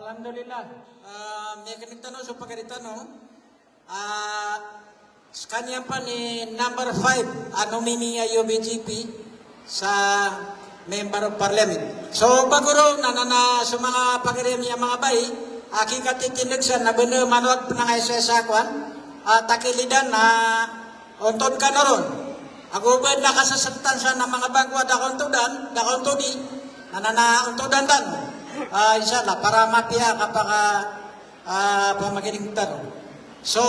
Alhamdulillah. May kanitano sa pagkalitano. Kanya pa ni number 5, nominee UBGP sa Member of Parliament. So, baguro, nanana sa mga pagkirim niya mga bay, aking katitinag siya na bener manuag na nga sa kwan, takilidan na untod ka na ron. Ako ba nakasasaltan siya ng mga bagwa dakon tudi, nanana untodan dan. Inshallah, para mapia kapag pamagiling tanong. So,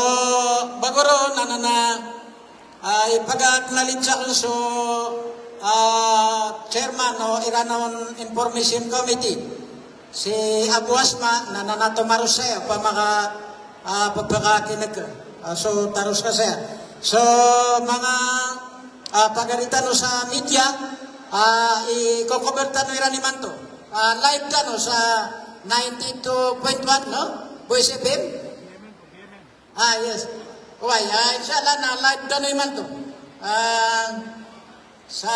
baguro, nanana, ipag-acknowledge ako so, chairman no Iranon Information Committee si Abu Asma na nanatomaros saya pa maka pagpakakinag so taros ka saya so mga pagalitan no sa media i-cocover no Iran naman to live ka no sa 92.1 no Voice FM yes why inshallah na live ka no naman to sa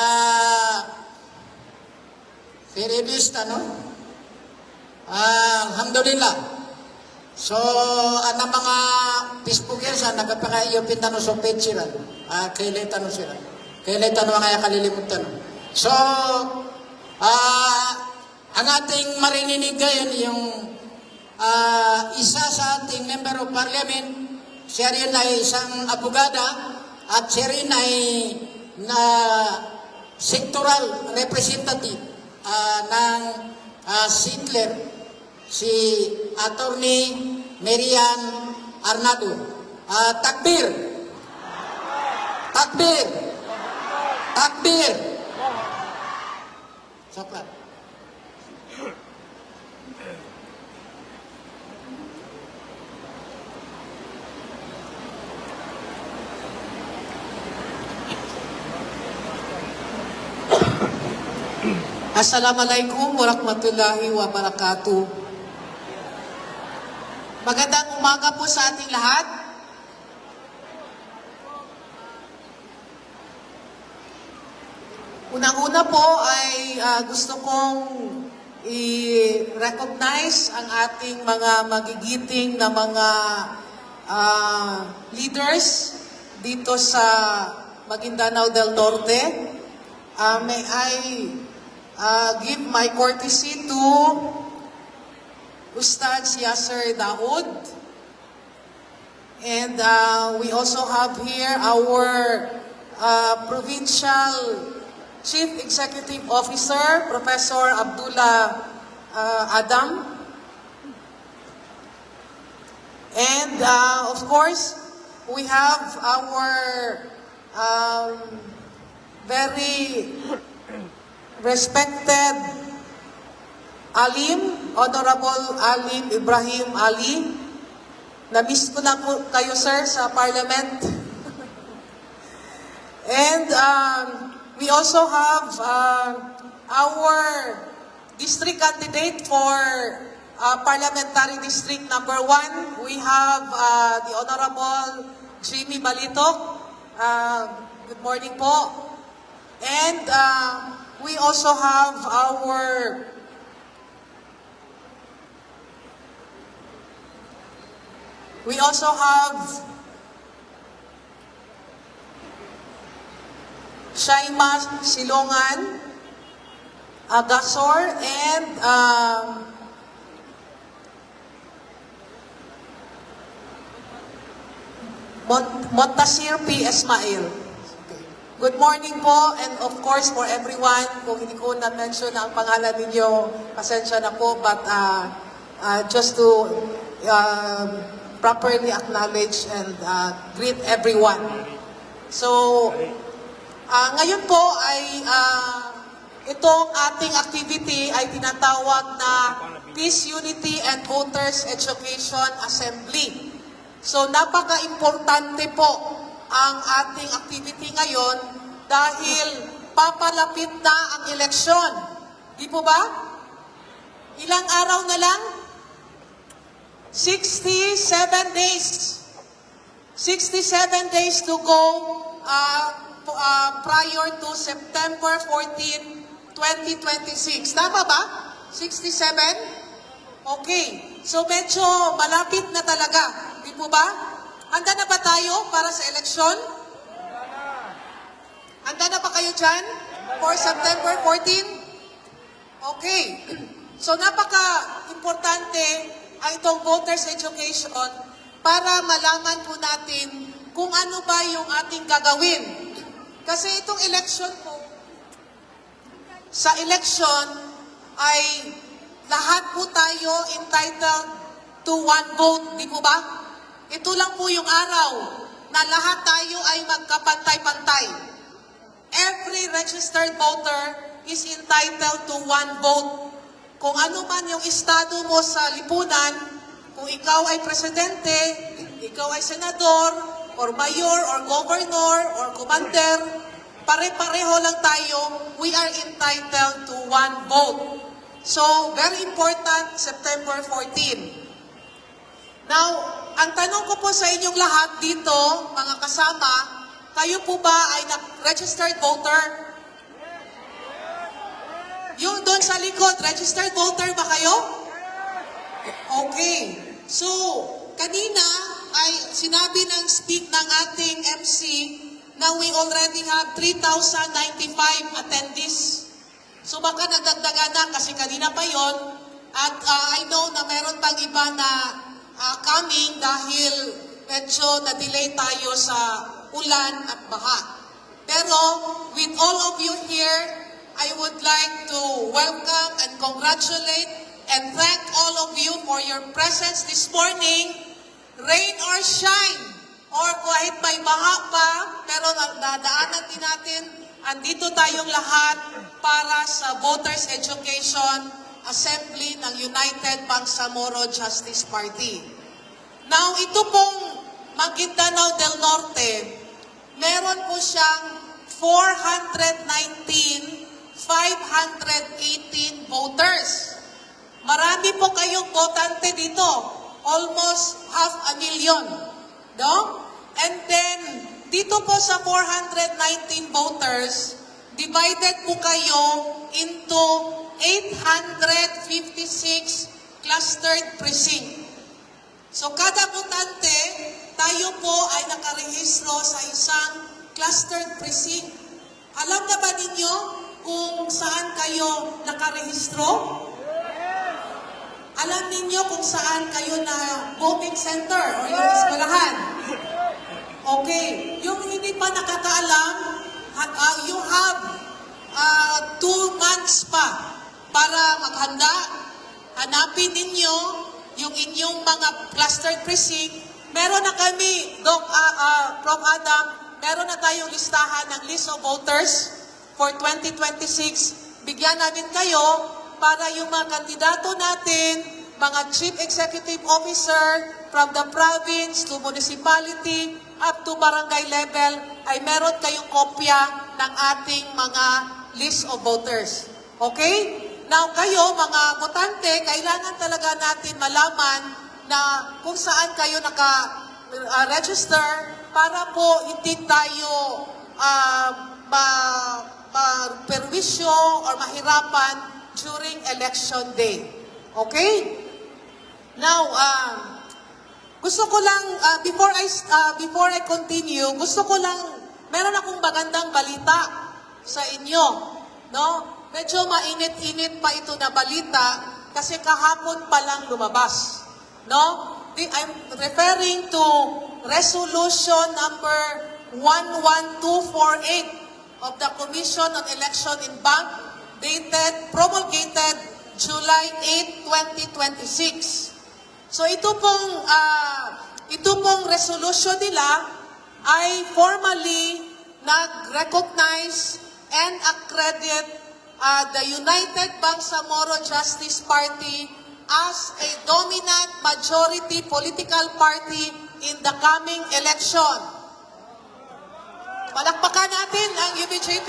periodista, no? Alhamdulillah. So, ang mga Facebook yan sa nagpapakayopin tano sa page sila. Kailan tano sila. Kailan tano ang kaya kalilimutan. So, ang ating marininig ngayon, yung isa sa ating Member of Parliament, siya rin ay isang abogada at siya rin ay na sectoral representative ng Sinclair, si Attorney Marian Arnado. Takbir! Takbir! Takbir! Sapat. Assalamualaikum warahmatullahi wabarakatuh. Magandang umaga po sa ating lahat. Unang-una po ay gusto kong i-recognize ang ating mga magigiting na mga leaders dito sa Maguindanao del Norte. May I give my courtesy to Ustad Yasser Daoud. And we also have here our Provincial Chief Executive Officer, Professor Abdullah Adam. And of course, we have our very respected Alim, Honorable Alim Ibrahim Ali. Na-miss ko na po kayo, sir, sa Parliament. And we also have our district candidate for Parliamentary District number 1. We have the Honorable Jimmy Balitok. Good morning po. And we also have our Shaima Silongan, Gasor, and Montasir P. Ismail. Good morning po, and of course for everyone, kung hindi ko na-mention ang pangalan ninyo, pasensya na po, but just to properly acknowledge and greet everyone. So, ngayon po ay itong ating activity ay tinatawag na Peace, Unity, and Voters Education Assembly. So, napaka-importante po ang ating activity ngayon dahil papalapit na ang eleksyon. Di po ba? Ilang araw na lang? 67 days. 67 days to go prior to September 14, 2026. Tama ba? 67? Okay. So medyo malapit na talaga. Di po ba? Handa na ba tayo para sa eleksyon? Handa na ba kayo dyan? For September 14? Okay. So napaka-importante ang itong voters education para malaman po natin kung ano ba yung ating gagawin. Kasi itong election po, sa election ay lahat po tayo entitled to one vote, di po ba? Ito lang po yung araw na lahat tayo ay magkapantay-pantay. Every registered voter is entitled to one vote. Kung ano man yung estado mo sa lipunan, kung ikaw ay presidente, ikaw ay senador, or mayor, or governor, or commander, pare-pareho lang tayo, we are entitled to one vote. So, very important, September 14. Now, ang tanong ko po sa inyong lahat dito, mga kasama, kayo po ba ay registered voter? Yung doon sa likod, registered voter ba kayo? Okay. So, kanina ay sinabi ng ating MC na we already have 3,095 attendees. So baka nagdagdagan na kasi kanina pa yon. At I know na meron pang iba na coming dahil medyo na-delay tayo sa ulan at baha. Pero with all of you here, I would like to welcome and congratulate and thank all of you for your presence this morning. Rain or shine, or kahit may baha pa, pero nadaanan din natin, andito tayong lahat para sa Voters Education Assembly ng United Bangsamoro Justice Party. Now, ito pong Maguindanao del Norte, meron po siyang 419,518 voters. Marami po kayong botante dito. Almost 500,000. No? And then, dito po sa 419 voters, divided po kayo into 856 clustered precinct. So, kada botante, tayo po ay nakarehistro sa isang clustered precinct. Alam na ba ninyo kung saan kayo nakarehistro? Alam ninyo kung saan kayo na voting center o yung eskwelahan? Okay. Yung hindi pa nakakaalam, you have 2 months pa para maghanda. Hanapin ninyo yung inyong mga clustered precinct. Meron na kami, Prof. Adam, meron na tayong listahan ng list of voters for 2026. Bigyan namin kayo para yung mga kandidato natin, mga chief executive officer from the province to municipality up to barangay level, ay meron kayong kopya ng ating mga list of voters. Okay? Now, kayo, mga botante, kailangan talaga natin malaman na kung saan kayo naka-register para po hindi tayo perwisyo or mahirapan during election day. Okay? Now, gusto ko lang, before I continue, gusto ko lang, meron akong magandang balita sa inyo. No? Medyo mainit-init pa ito na balita kasi kahapon pa lang lumabas. No? I'm referring to Resolution number 11248 of the Commission on Election in Bank, promulgated July 8, 2026. So ito pong resolution nila ay formally nag-recognize and accredit the United Bangsamoro Justice Party as a dominant majority political party in the coming election. Palakpakan natin ang UBJP.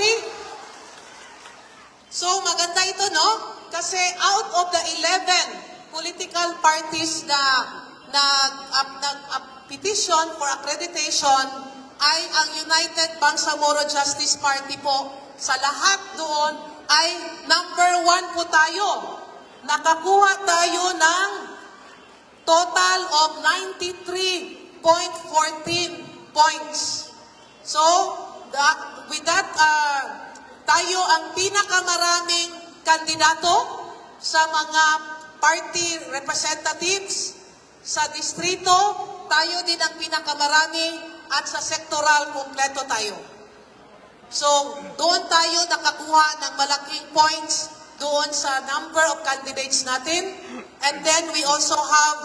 So maganda ito, no? Kasi out of the 11 political parties na petition for accreditation ay ang United Bangsamoro Justice Party po sa lahat doon ay number 1 po tayo. Nakakuha tayo ng total of 93.14 points. So, with that, tayo ang pinakamaraming kandidato sa mga party representatives sa distrito, tayo din ang pinakamarami at sa sektoral kumpleto tayo. So, doon tayo nakakuha ng malaking points doon sa number of candidates natin. And then we also have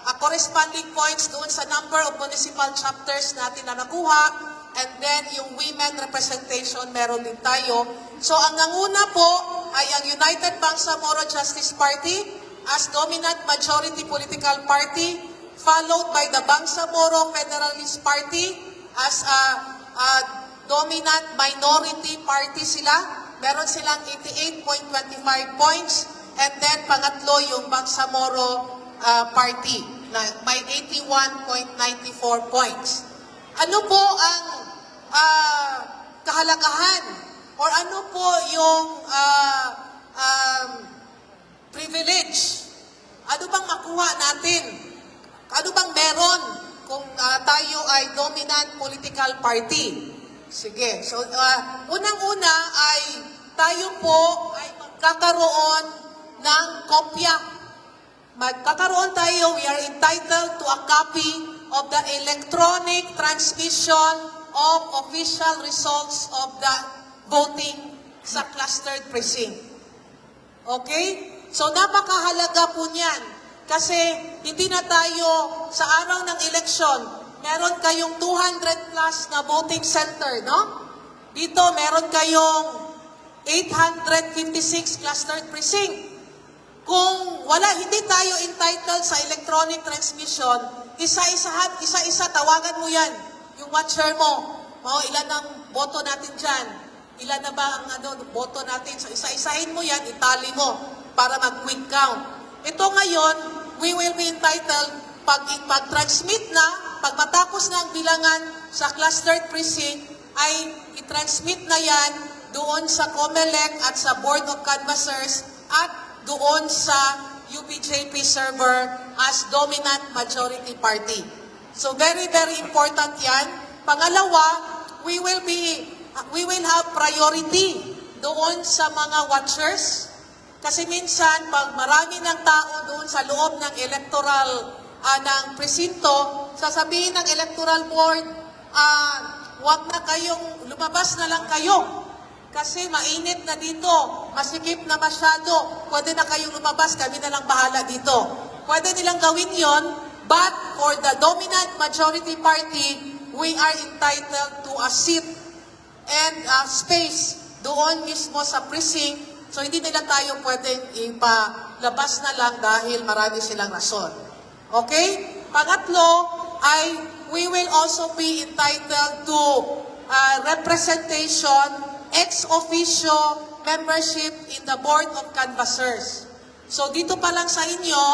a corresponding points doon sa number of municipal chapters natin na nakuha. And then yung women representation, meron din tayo. So ang nanguna po ay ang United Bangsamoro Justice Party as dominant majority political party, followed by the Bangsamoro Federalist Party as a dominant minority party sila. Meron silang 88.25 points. And then pangatlo yung Bangsamoro Party na may 81.94 points. Ano po ang kahalagahan or ano po yung privilege? Ano bang makuha natin? Ano bang meron kung tayo ay dominant political party? Sige. So, unang-una ay tayo po ay magkakaroon ng kopya. Magkakaroon tayo, we are entitled to a copy of the electronic transmission of official results of the voting sa clustered precinct. Okay? So, napakahalaga po niyan. Kasi, hindi na tayo sa araw ng eleksyon, meron kayong 200 plus na voting center, no? Dito, meron kayong 856 clustered precinct. Kung hindi tayo entitled sa electronic transmission, isa-isa, tawagan mo yan. Yung watcher mo, ilan ang boto natin dyan? Ilan na ba ang boto natin? So, isa-isahin mo yan, itali mo para mag-quick count. Ito ngayon, we will be entitled, pag-transmit na, pag matapos na ang bilangan sa clustered precinct, ay i-transmit na yan doon sa COMELEC at sa Board of Canvassers at doon sa UBJP server as dominant majority party. So very, very important yan. Pangalawa, we will have priority doon sa mga watchers. Kasi minsan, pag marami ng tao doon sa loob ng electoral ng presinto, sasabihin ng electoral board, wag na kayong, lumabas na lang kayo. Kasi mainit na dito, masikip na masyado, pwede na kayong lumabas, kami na lang bahala dito. Pwede nilang gawin yon, but for the dominant majority party, we are entitled to a seat and space doon mismo sa precinct. So hindi nila tayo pwedeng ipalabas na lang dahil marami silang rason. Okay? Pangatlo ay we will also be entitled to representation ex officio membership in the Board of Canvassers. So dito pa lang sa inyo,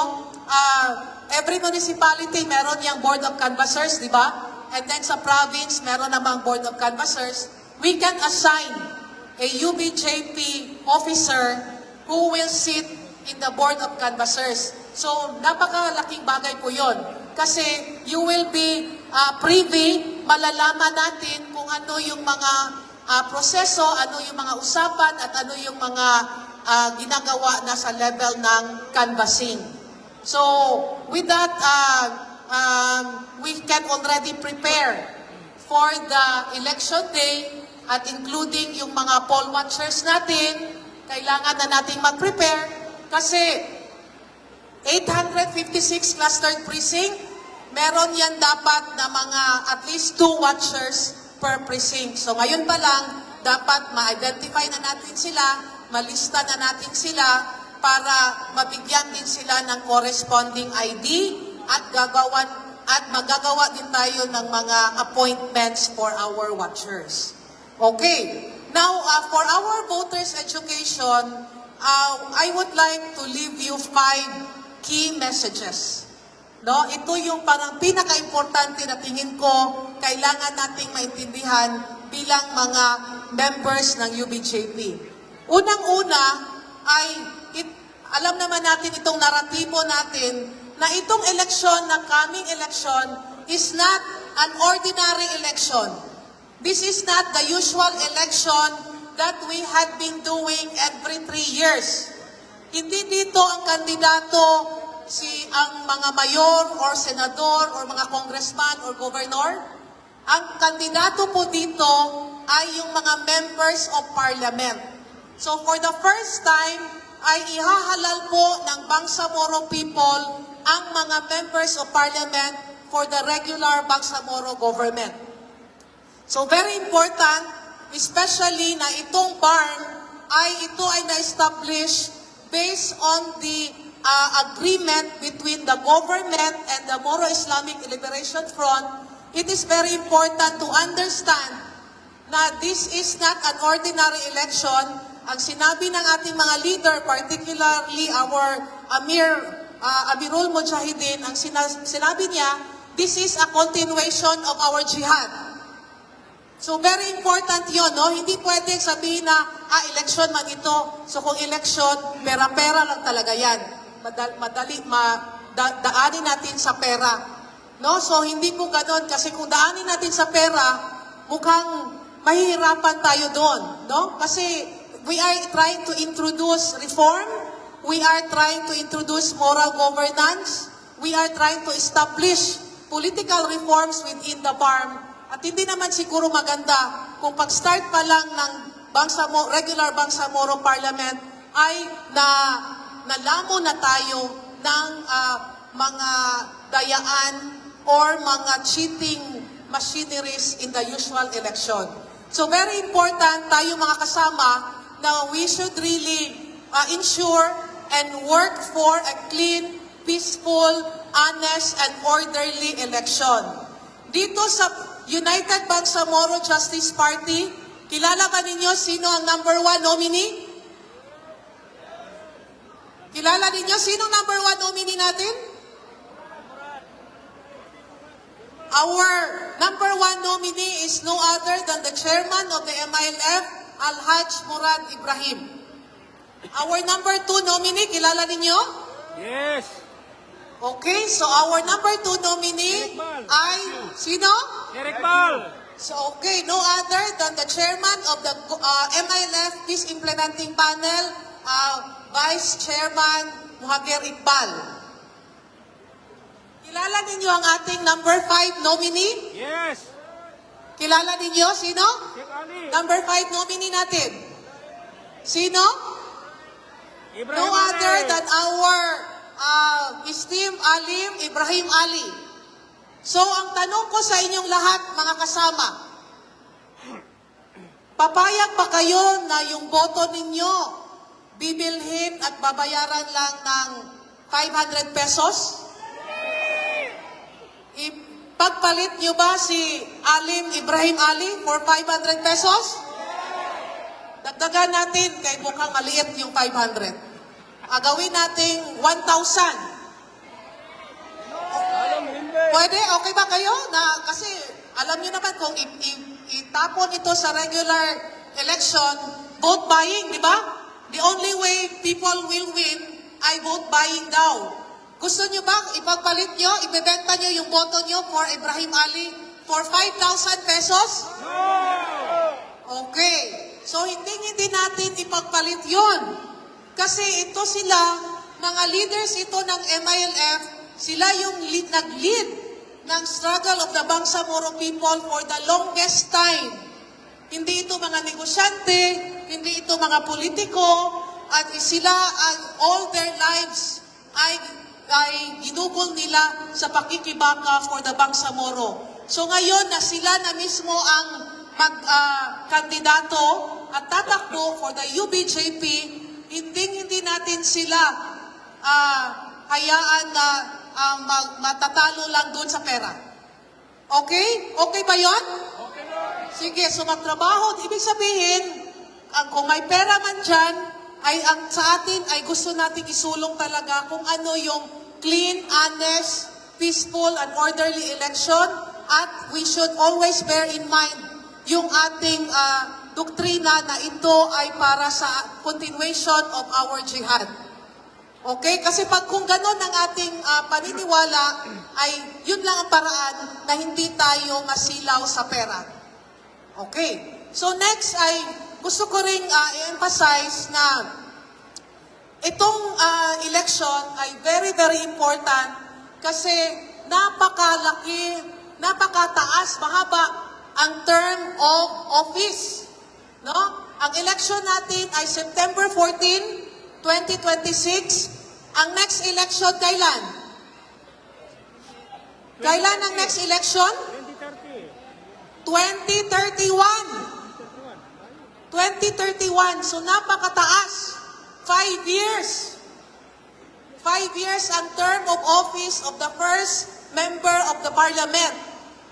every municipality meron yung Board of Canvassers, di ba? And then sa province, meron namang Board of Canvassers. We can assign a UBJP officer who will sit in the Board of Canvassers. So napakalaking bagay po yon. Kasi you will be privy, malalaman natin kung ano yung mga proseso, ano yung mga usapan, at ano yung mga ginagawa na sa level ng canvassing. So, with that, we can already prepare for the election day at including yung mga poll watchers natin, kailangan na nating mag-prepare kasi 856 clustered precinct, meron yan dapat na mga at least 2 watchers per precinct. So ngayon pa lang, dapat ma-identify na natin sila, malista na natin sila para mabigyan din sila ng corresponding ID at magagawa din tayo ng mga appointments for our watchers. Okay. Now, for our voters' education, I would like to leave you 5 key messages. No, ito yung parang pinaka-importante na tingin ko kailangan nating maintindihan bilang mga members ng UBJP. Unang-una ay alam naman natin itong naratibo natin na itong eleksyon, na coming election, is not an ordinary election. This is not the usual election that we had been doing every 3 years. Hindi dito ang kandidato ang mga mayor or senador or mga congressman or governor. Ang kandidato po dito ay yung mga members of parliament. So for the first time, ay ihahalal po ng Bangsamoro people ang mga members of parliament for the regular Bangsamoro government. So very important, especially na itong barn ito ay na-establish based on the agreement between the government and the Moro Islamic Liberation Front. It is very important to understand na this is not an ordinary election. Ang sinabi ng ating mga leader, particularly our Amirul Mujahideen, ang sinabi niya, this is a continuation of our jihad. So very important yun, no? Hindi pwedeng sabihin na, election man ito. So kung election, pera-pera lang talaga yan. Daanin natin sa pera. No? So hindi po ganon. Kasi kung daanin natin sa pera, mukhang mahihirapan tayo doon. No? Kasi we are trying to introduce reform. We are trying to introduce moral governance. We are trying to establish political reforms within the farm. At hindi naman siguro maganda kung pag-start pa lang ng regular Bangsamoro Parliament ay nalamo na tayo ng mga dayaan or mga cheating machineries in the usual election. So very important tayo mga kasama na we should really ensure and work for a clean, peaceful, honest, and orderly election. Dito sa United Bangsamoro Justice Party, kilala ba ninyo sino ang number 1 nominee? Kilala ninyo sino number 1 nominee natin? Our number 1 nominee is no other than the chairman of the MILF, Al-Haj Murad Ibrahim. Our number 2 nominee, kilala ninyo? Yes. Okay, so our number 2 nominee ay sino? Derek Bal. So okay, no other than the chairman of the MILF Peace Implementing Panel, Vice Chairman Muhagir Iqbal. Kilala ninyo ang ating number 5 nominee? Yes. Kilala ninyo sino? Sheikh Ali. Number 5 nominee natin. Sino? Ibrahim No other Ali. than our esteemed Alim Ibrahim Ali. So ang tanong ko sa inyong lahat, mga kasama, papayag ba kayo na yung boto ninyo bibilhin at babayaran lang ng 500 pesos? Ipagpalit nyo ba si Alim Ibrahim Ali for 500 pesos? Dagdagan natin kay mukhang maliit yung 500. Gawin nating 1,000. Pwede? Okay ba kayo? Kasi alam niyo naman kung itapon ito sa regular election, vote buying, di ba? The only way people will win ay vote buying daw. Gusto niyo ba ipagpalit niyo, ibebenta niyo yung boto niyo for Ibrahim Ali for 5,000 pesos? No! Okay. So hindi natin ipagpalit yon. Kasi ito sila, mga leaders ito ng MILF, sila yung nag-lead ng struggle of the Bangsamoro people for the longest time. Hindi ito mga negosyante, hindi ito mga politiko, at sila all their lives ay ginugol nila sa pakikibaka for the Bangsamoro. So ngayon na sila na mismo ang kandidato at tatakbo for the UBJP, hindi natin sila hayaan na matatalo lang doon sa pera. Okay? Okay ba yon? Okay na. Sige, so magtrabaho. Ibig sabihin, kung may pera man dyan, sa atin ay gusto nating isulong talaga kung ano yung clean, honest, peaceful, and orderly election. At we should always bear in mind yung ating doktrina na ito ay para sa continuation of our jihad. Okay? Kasi pag kung ganon ang ating paniniwala, ay yun lang ang paraan na hindi tayo masilaw sa pera. Okay. So next ay gusto ko ring i-emphasize na itong election ay very, very important kasi napakalaki, napakataas, mahaba ang term of office. No? Ang election natin ay September 14, 2026. Ang next election kailan? Kailan ang next election? 2030. 2031. So napakataas. 5 years. 5 years ang term of office of the first member of the parliament.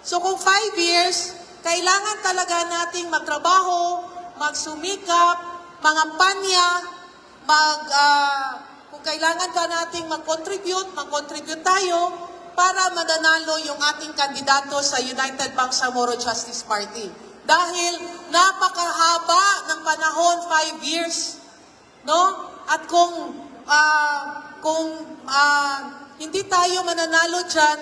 So kung 5 years, kailangan talaga nating magtrabaho, magsumikap, mangampanya, kung kailangan pa nating mag-contribute tayo para mananalo yung ating kandidato sa United Bangsamoro Justice Party. Dahil napakahaba ng panahon, 5 years. No? At kung hindi tayo mananalo dyan,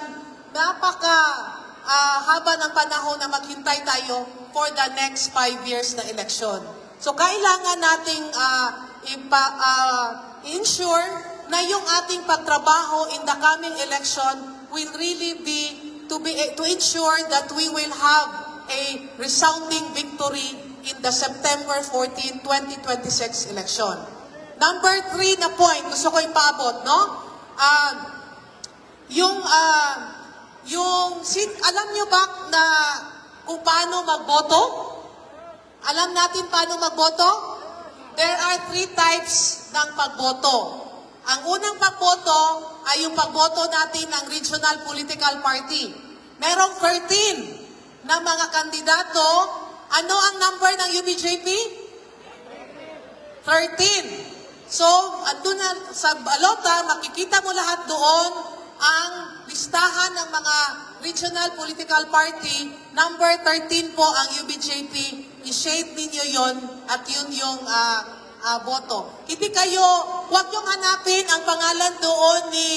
haba ng panahon na maghintay tayo for the next 5 years na election. So kailangan nating ensure na yung ating pagtrabaho in the coming election will really be to ensure that we will have a resounding victory in the September 14, 2026 election. Number 3 na point, gusto ko ipaabot, no? Alam nyo ba na kung paano magboto? Alam natin paano magboto? There are 3 types ng pagboto. Ang unang pagboto ay yung pagboto natin ng regional political party. Merong 13 na mga kandidato. Ano ang number ng UBJP? 13. So, andun na sa balota, makikita mo lahat doon ang listahan ng mga regional political party. Number 13 po ang UBJP. I-shade ninyo yon at yun yung boto. Hindi kayo, huwag niyong hanapin ang pangalan doon ni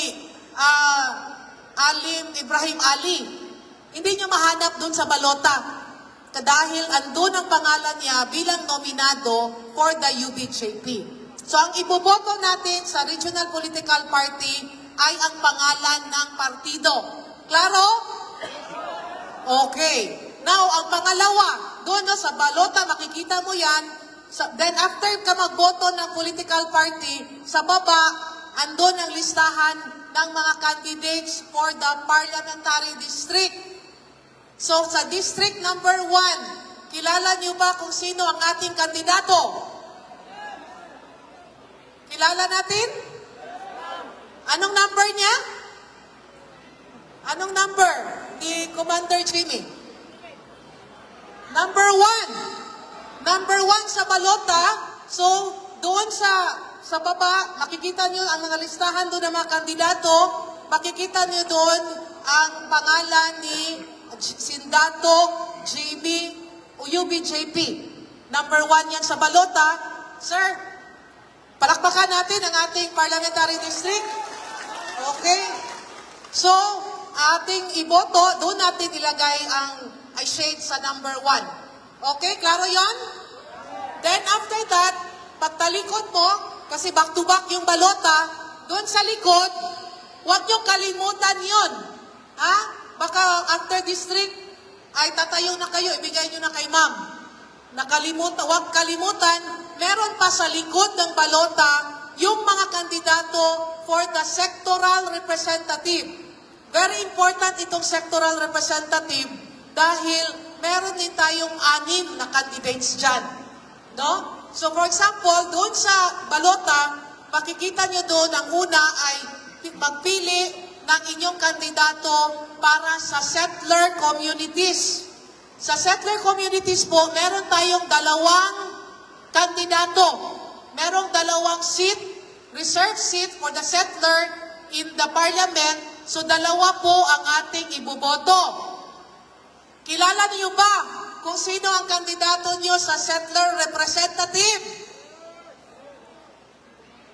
Ibrahim Ali. Hindi niyo mahanap doon sa balota. Dahil andun ang pangalan niya bilang nominado for the UBJP. So ang iboboto natin sa regional political party ay ang pangalan ng partido. Klaro? Okay. Now, ang pangalawa, doon sa balota, makikita mo yan. Then after ka magboto ng political party, sa baba, andun ang listahan ng mga candidates for the parliamentary district. So sa district number 1, kilala niyo ba kung sino ang ating kandidato? Kilala natin? Anong number niya? Anong number ni Commander Jimmy? Number 1. Number 1 sa balota. So, doon sa baba, makikita nyo ang mga listahan doon ng mga kandidato. Makikita nyo doon ang pangalan ni Sindato Jimmy UBJP. Number 1 yan sa balota. Sir, palakpakan natin ang ating parliamentary district. Okay? So, ating iboto, doon natin ilagay ang shade sa number 1. Okay? Klaro yon? Then after that, pagtalikod mo, kasi back to back yung balota, doon sa likod, huwag niyong kalimutan yon. Ha? Baka after district, ay tatayo na kayo, ibigay niyo na kay ma'am. Huwag kalimutan, meron pa sa likod ng balota, yung mga kandidato for the sectoral representative. Very important itong sectoral representative dahil meron din tayong 6 na candidates dyan. No? So for example, doon sa balota, makikita nyo doon, ang una ay magpili ng inyong kandidato para sa settler communities. Sa settler communities po, meron tayong 2 kandidato. Merong 2 seat, reserved seat for the settler in the parliament. So 2 po ang ating iboboto. Kilala niyo ba kung sino ang kandidato niyo sa settler representative?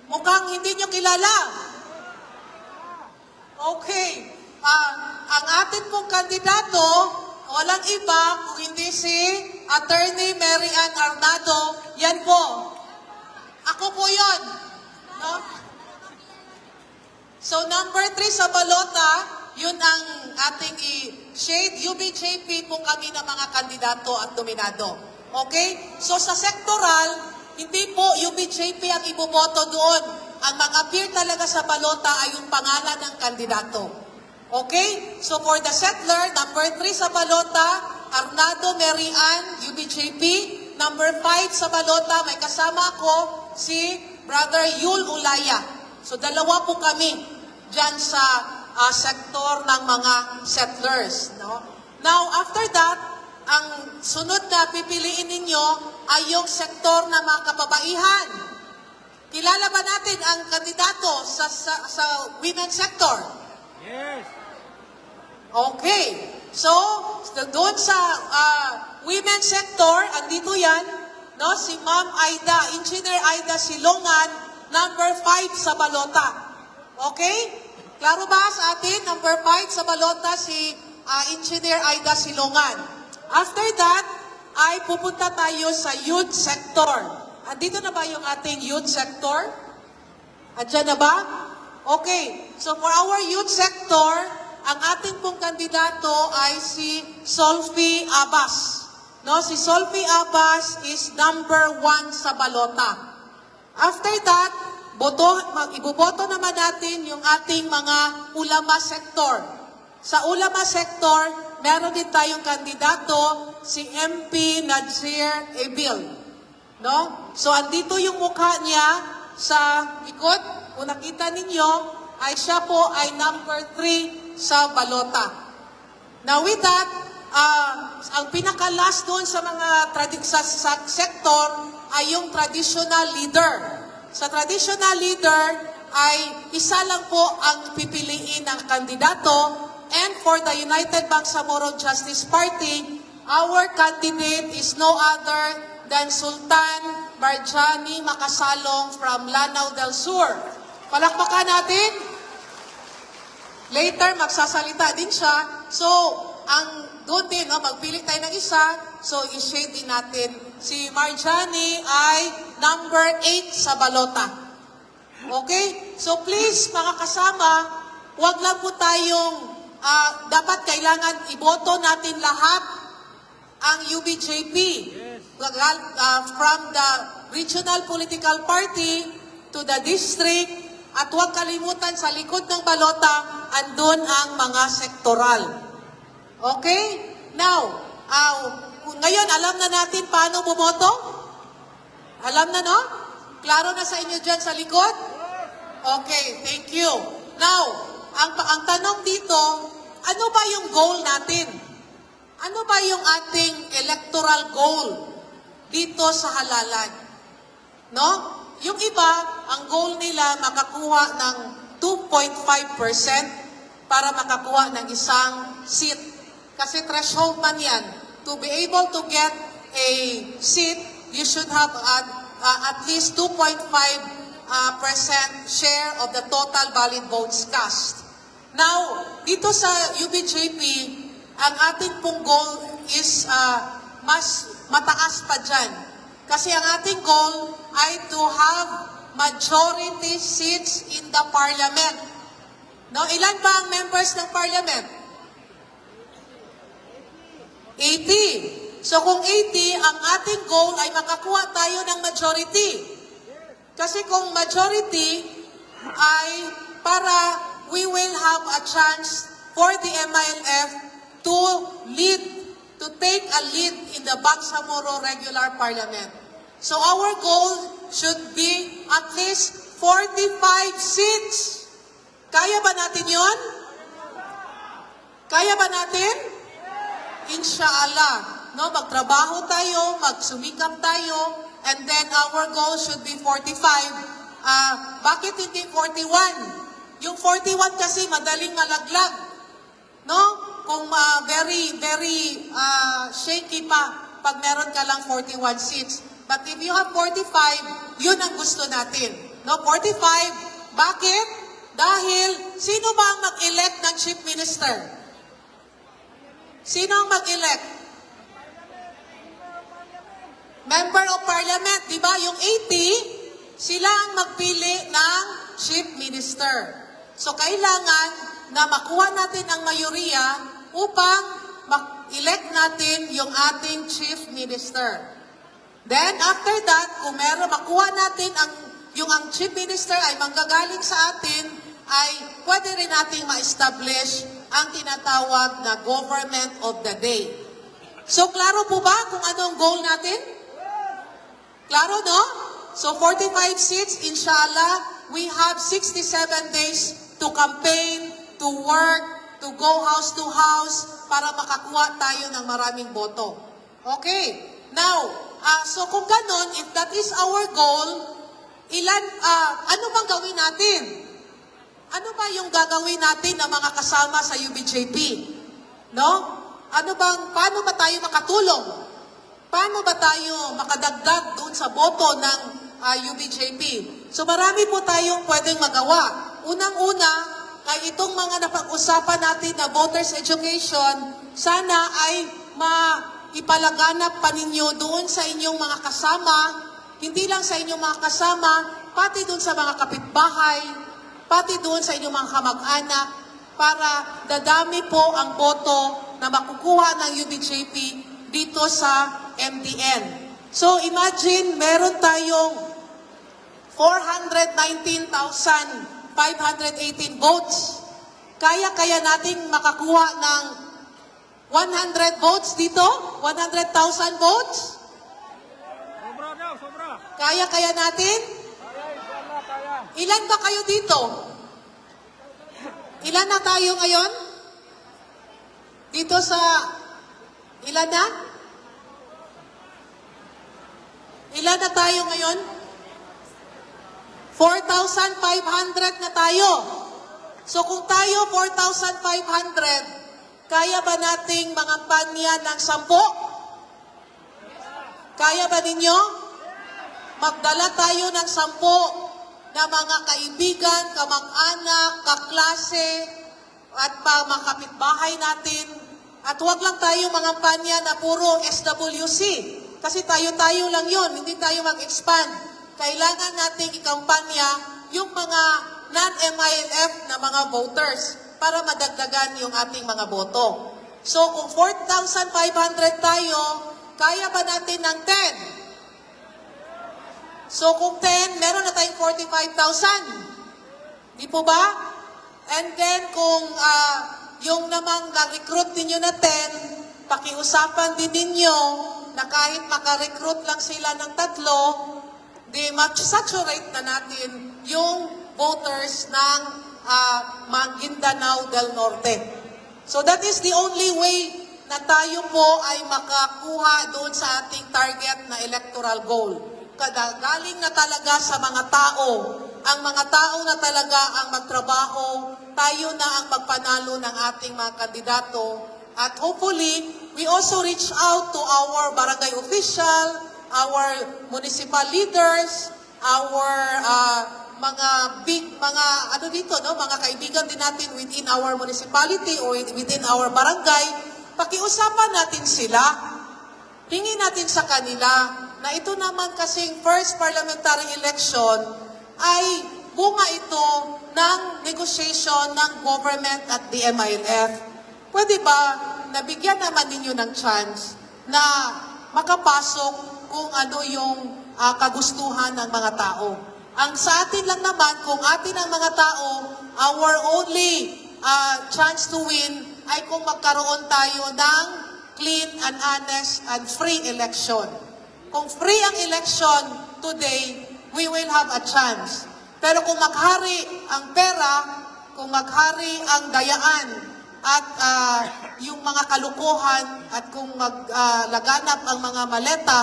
Mukhang hindi nyo kilala. Okay. Ang atin pong kandidato, walang iba kung hindi si Attorney Mary Ann Arnado. Yan po. Ako po yon. No? So number 3 sa balota, yun ang ating i-shade. UBJP po kami ng mga kandidato at nominado. Okay? So sa sectoral, hindi po UBJP ang iboboto doon. Ang mag-appear talaga sa balota ay yung pangalan ng kandidato. Okay? So for the settler, number 3 sa balota, Arnado Mary Ann, UBJP. Number 5 sa balota, may kasama ko si Brother Yul Ulaya. So dalawa po kami dyan sa sektor ng mga settlers. No? Now, after that, ang sunod na pipiliin ninyo ay yung sektor ng mga kababaihan. Kilala ba natin ang kandidato sa women's sector? Yes. Okay. So, doon sa women's sector, andito yan, no? Si Ma'am Aida, Engineer Aida Silongan, number 5 sa balota. Okay? Klaro ba sa atin? Number 5 sa balota si Engineer Aida Silongan. After that, ay pupunta tayo sa youth sector. Andito na ba yung ating youth sector? Andiyan na ba? Okay. So for our youth sector, ang ating pong kandidato ay si Solfi Abbas. No, si Solfi Abbas is number 1 sa balota. After that, iboboto naman natin yung ating mga ulama sector. Sa ulama sector, meron din tayong kandidato, si MP Nazir Ebil. No? So, andito yung mukha niya sa likod. Kung nakita ninyo, ay siya po ay number 3 sa balota. Now, with that, ang pinaka-last doon sa mga sa sector ay yung traditional leader. Sa traditional leader ay isa lang po ang pipiliin ng kandidato. And for the United Bangsamoro Justice Party, our candidate is no other than Sultan Marjani Makasalong from Lanao del Sur. Palakpakan natin. Later, magsasalita din siya. So, doon din, magpili tayo ng isa. So, i-shade din natin. Si Marjani ay number 8 sa balota. Okay? So, please, mga kasama, huwag lang po tayong dapat kailangan iboto natin lahat ang UBJP. From the regional political party to the district, at huwag kalimutan sa likod ng balota, andun ang mga sektoral. Okay? Now, ngayon alam na natin paano bumoto? Alam na, no? Klaro na sa inyo dyan sa likod? Okay, thank you. Now, ang tanong dito, ano ba yung goal natin? Ano ba yung ating electoral goal dito sa halalan? No? Yung iba, ang goal nila makakuha ng 2.5% para makakuha ng isang seat. Kasi threshold man yan. To be able to get a seat, you should have at least 2.5% share of the total valid votes cast. Now, dito sa UBJP, ang ating pong goal is mas mataas pa dyan. Kasi ang ating goal ay to have majority seats in the parliament. No, ilan ba ang members ng parliament? 80. So kung 80, ang ating goal ay makakuha tayo ng majority. Kasi kung majority ay para we will have a chance for the MILF to lead, to take a lead in the Bangsamoro regular parliament. So our goal should be at least 45 seats. Kaya ba natin yon? Kaya ba natin? Inshallah. No, magtrabaho tayo, magsumikap tayo, and then our goal should be 45. Bakit hindi 41? Yung 41 kasi madaling malaglag. No? Kung very shaky pa pag meron ka lang 41 seats. But if you have 45, yun ang gusto natin. No, 45. Bakit? Dahil, sino ba ang mag-elect ng Chief Minister? Sino ang mag-elect? Member of Parliament, di ba? Yung 80, sila ang magpili ng Chief Minister. So, kailangan na makuha natin ang mayoriya upang elect natin yung ating Chief Minister. Then, after that, kung meron makuha natin ang Chief Minister ay manggagaling sa atin, ay pwede rin nating ma-establish ang tinatawag na Government of the Day. So, klaro po ba kung anong goal natin? Klaro, no? So, 45 seats, inshallah, we have 67 days to campaign, to work, to go house to house, para makakuha tayo ng maraming boto. Okay. Now, so kung ganon, if that is our goal, ano bang gawin natin? Ano ba yung gagawin natin ng mga kasama sa UBJP? No? Paano ba tayo makatulong? Paano ba tayo makadagdag doon sa boto ng UBJP? So marami po tayong pwedeng magawa. Unang-una, ay itong mga napag-usapan natin na voters education, sana ay ipalaganap pa ninyo doon sa inyong mga kasama, hindi lang sa inyong mga kasama, pati doon sa mga kapitbahay, pati doon sa inyong mga kamag-anak, para dadami po ang boto na makukuha ng UBJP dito sa MDN. So imagine, meron tayong 419,518 votes. Kaya nating makakuha ng 100 votes dito? 100,000 votes? Sobra daw, sobra. Kaya natin? Kaya, inshallah, kaya. Ilan ba kayo dito? Ilan na tayo ngayon? Dito sa... Ilan na? Ilan na tayo ngayon? 4,500 na tayo. So kung tayo 4,500, kaya ba nating mga panya ng 10? Kaya ba ninyo? Magdala tayo ng 10 na mga kaibigan, kamag-anak, kaklase, at mga kapitbahay natin. At huwag lang tayo mga panya na puro SWC. Kasi tayo-tayo lang yon, hindi tayo mag-expand. Kailangan nating ikampanya yung mga non-MILF na mga voters para madagdagan yung ating mga boto. So kung 4,500 tayo, kaya ba natin ng 10? So kung 10, meron na tayong 45,000. Di po ba? And then kung yung namang na-recruit ninyo na 10, pakiusapan din ninyo na kahit maka-recruit lang sila ng 3, di ma-saturate na natin yung voters ng Maguindanao del Norte. So that is the only way na tayo po ay makakuha doon sa ating target na electoral goal. Galing na talaga sa mga tao. Ang mga tao na talaga ang magtrabaho, tayo na ang magpanalo ng ating mga kandidato. At hopefully, we also reach out to our barangay official, our municipal leaders, our mga kaibigan din natin within our municipality or within our barangay. Pakiusapan natin sila. Hingin natin sa kanila na ito naman kasing first parliamentary election ay bunga ito ng negotiation ng government at the MILF. Pwede ba nabigyan naman ninyo ng chance na makapasok kung ano yung kagustuhan ng mga tao. Ang sa atin lang naman, kung atin ang mga tao, our only chance to win ay kung magkaroon tayo ng clean and honest and free election. Kung free ang election today, we will have a chance. Pero kung maghari ang pera, kung maghari ang dayaan, at yung mga kalukuhan, at kung maglaganap ang mga maleta,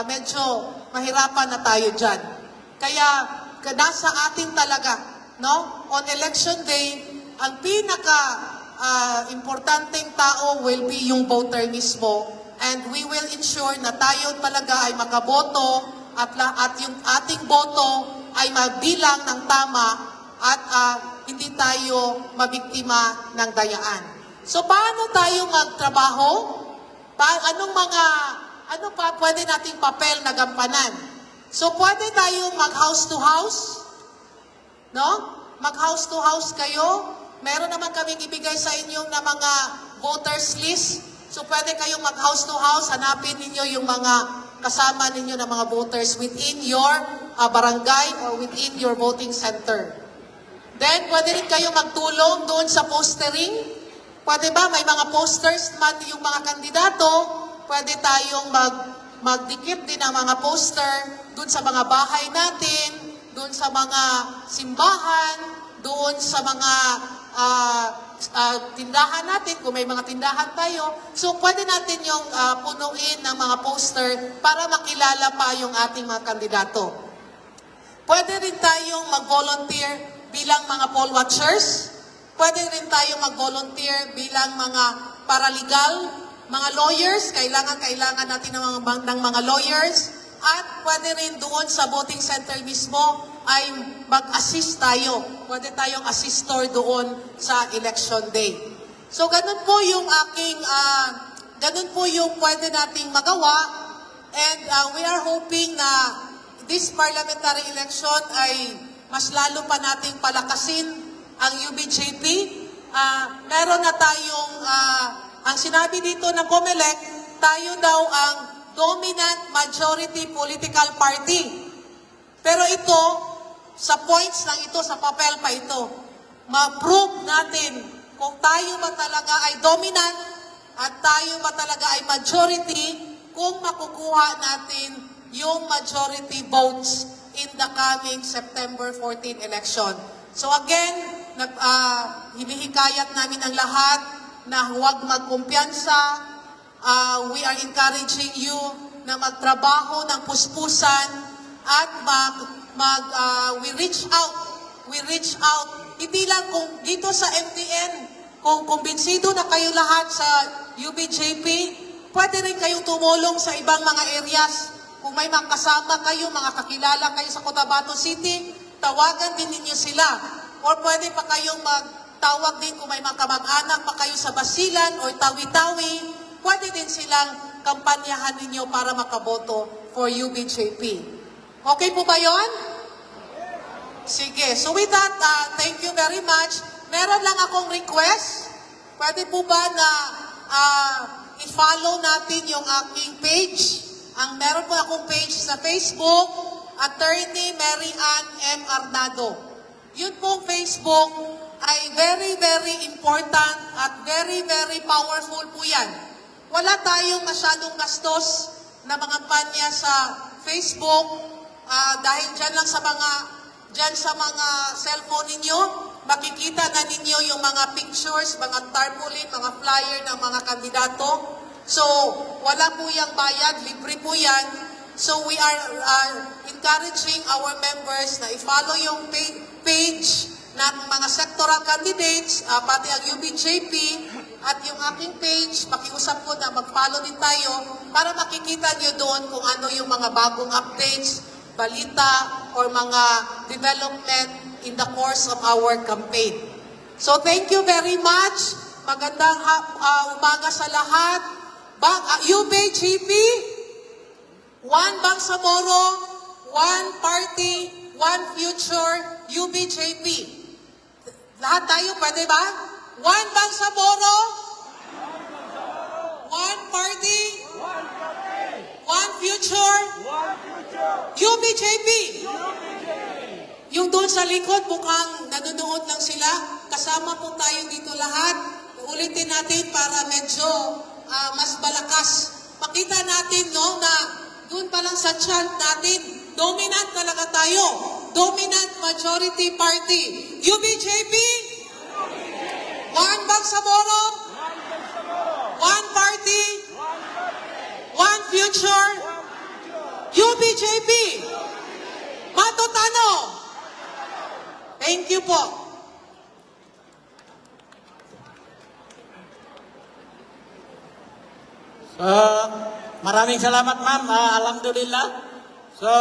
medyo mahirapan na tayo dyan. Kaya nasa atin talaga, no? On election day, ang importanteng tao will be yung voter mismo, and we will ensure na tayo talaga ay makaboto at yung ating boto ay mabilang ng tama at hindi tayo mabiktima ng dayaan. So paano tayo magtrabaho? Ano pa pwede nating papel na gampanan? So pwede tayong mag-house to house, no? Mag-house to house kayo. Meron naman kaming ibigay sa inyong na mga voters list. So pwede kayong mag-house to house, hanapin ninyo yung mga kasama ninyo na mga voters within your barangay or within your voting center. Then pwede rin kayong magtulong doon sa postering. Pwede ba may mga posters man yung mga kandidato, pwede tayong magdikit din ng mga poster doon sa mga bahay natin, doon sa mga simbahan, doon sa mga tindahan natin, kung may mga tindahan tayo. So pwede natin yung punuin ng mga poster para makilala pa yung ating mga kandidato. Pwede rin tayong mag-volunteer bilang mga poll watchers. Pwede rin tayong mag-volunteer bilang mga paralegal, mga lawyers, kailangan natin ng mga lawyers. At pwede rin doon sa voting center mismo ay mag-assist tayo. Pwede tayong assistor doon sa election day. So ganun po yung ganun po yung pwede nating magawa. And we are hoping na this parliamentary election ay mas lalo pa nating palakasin ang UBJP. Meron na tayong, ang sinabi dito ng COMELEC, tayo daw ang dominant majority political party. Pero ito, sa points lang ito, sa papel pa ito, ma-prove natin kung tayo ba talaga ay dominant at tayo ba talaga ay majority kung makukuha natin yung majority votes in the coming September 14 election. So again, hinihikayat namin ang lahat na huwag magkumpiyansa. We are encouraging you na magtrabaho ng puspusan at we reach out. We reach out. Hindi lang kung dito sa MTN, kung kumbinsido na kayo lahat sa UBJP, pwede rin kayong tumulong sa ibang mga areas. Kung may mga kasama kayo, mga kakilala kayo sa Cotabato City, tawagan din ninyo sila. Or pwede pa kayong magtawag din kung may mga kamag-anak pa kayo sa Basilan or Tawi-Tawi, pwede din silang kampanyahan ninyo para makaboto for UBJP. Okay po ba yun? Sige. So with that, thank you very much. Meron lang akong request. Pwede po ba na i-follow natin yung aking page? Meron po akong page sa Facebook, Attorney Mary Ann M. Arnado. Yun pong Facebook ay very, very important at very, very powerful po yan. Wala tayong masyadong gastos na mga kampanya sa Facebook dahil dyan lang sa mga cellphone ninyo, makikita na ninyo yung mga pictures, mga tarpaulin, mga flyer ng mga kandidato. So, wala po yung bayad, libre po yan. So, we are encouraging our members na i-follow yung page ng mga sectoral candidates, pati ang UBJP, at yung aking page, pakiusap ko na mag-follow din tayo para makikita nyo doon kung ano yung mga bagong updates, balita, or mga development in the course of our campaign. So, thank you very much. Magandang umaga sa lahat. UBJP, one Bangsamoro, one party, one future, UBJP. Lahat tayo, pwede ba? One Bangsamoro, one party, one future, UBJP. Yung doon sa likod, mukhang nanonood lang sila. Kasama po tayo dito lahat. Ulitin natin para medyo mas malakas. Makita natin, no, na doon pa lang sa chant natin, dominant talaga tayo. Dominant majority party. UBJP, one Bangsamoro, one party, one future, UBJP. Matutano. Thank you po. So, maraming salamat ma'am. Alhamdulillah. So,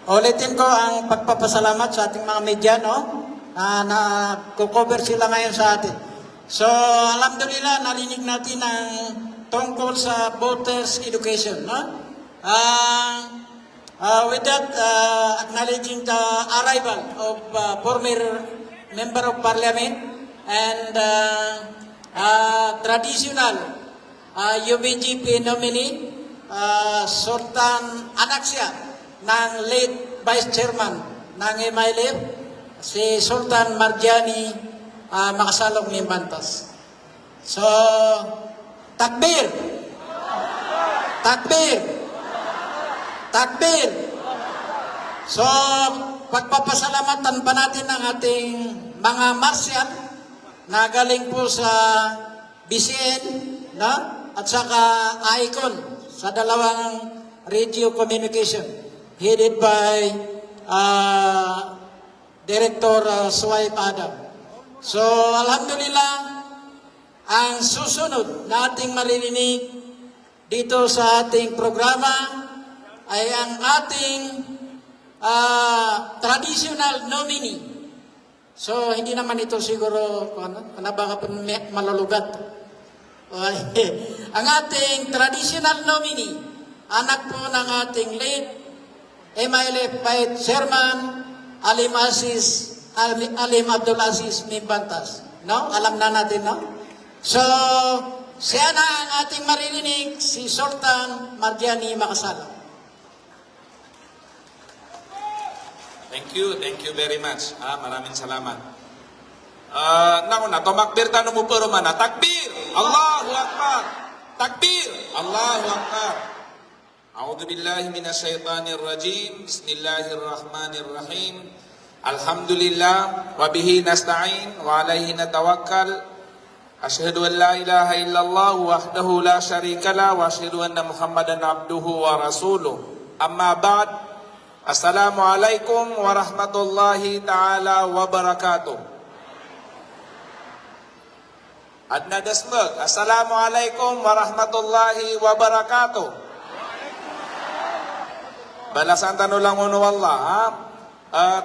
Ulitin ko ang pagpapasalamat sa ating mga media, no? Na kukover sila ngayon sa atin. So, alhamdulillah, narinig natin ang tungkol sa voters education, no? With that, acknowledging the arrival of former member of parliament and traditional UBGP nominee, Sultan anak siya ng late Vice Chairman ng MILF, si Sultan Marjani Makasalong Mimbantas. So, takbir! Takbir! Takbir! So, pagpapasalamatan pa natin ang ating mga marsyal na galing po sa BCN, no? At saka ICON sa dalawang radio communication headed by Director Swipe Adam. So, alhamdulillah, ang susunod na ating maririnig dito sa ating programa ay ang ating traditional nominee. So, hindi naman ito siguro, baka pa malulugat. Ang ating traditional nominee, anak po ng ating late MILF Vice Chairman, Alim Abdul Aziz Mimbantas. No? Alam na natin, no? So, siya na ang ating maririnig, si Sultan Marjani Makasalong. Thank you very much. Maraming salamat. Naku na, tumakbir tanong mo pero man, takbir! Allahu Akbar! Takbir! Allahu Akbar! A'udhu billahi minasyaitanir rajim. Bismillahirrahmanirrahim. Alhamdulillah, wa bihi nasta'in, wa alayhi natawakkal. Asyhadu an la ilaha illallah wahdahu la syarika la wa asyhadu anna Muhammadan abduhu wa rasuluh. Amma ba'd. Assalamualaikum warahmatullahi ta'ala wabarakatuh. Adna dasmag, Assalamualaikum warahmatullahi wabarakatuh. Balasan tanong lang uno Allah, ha?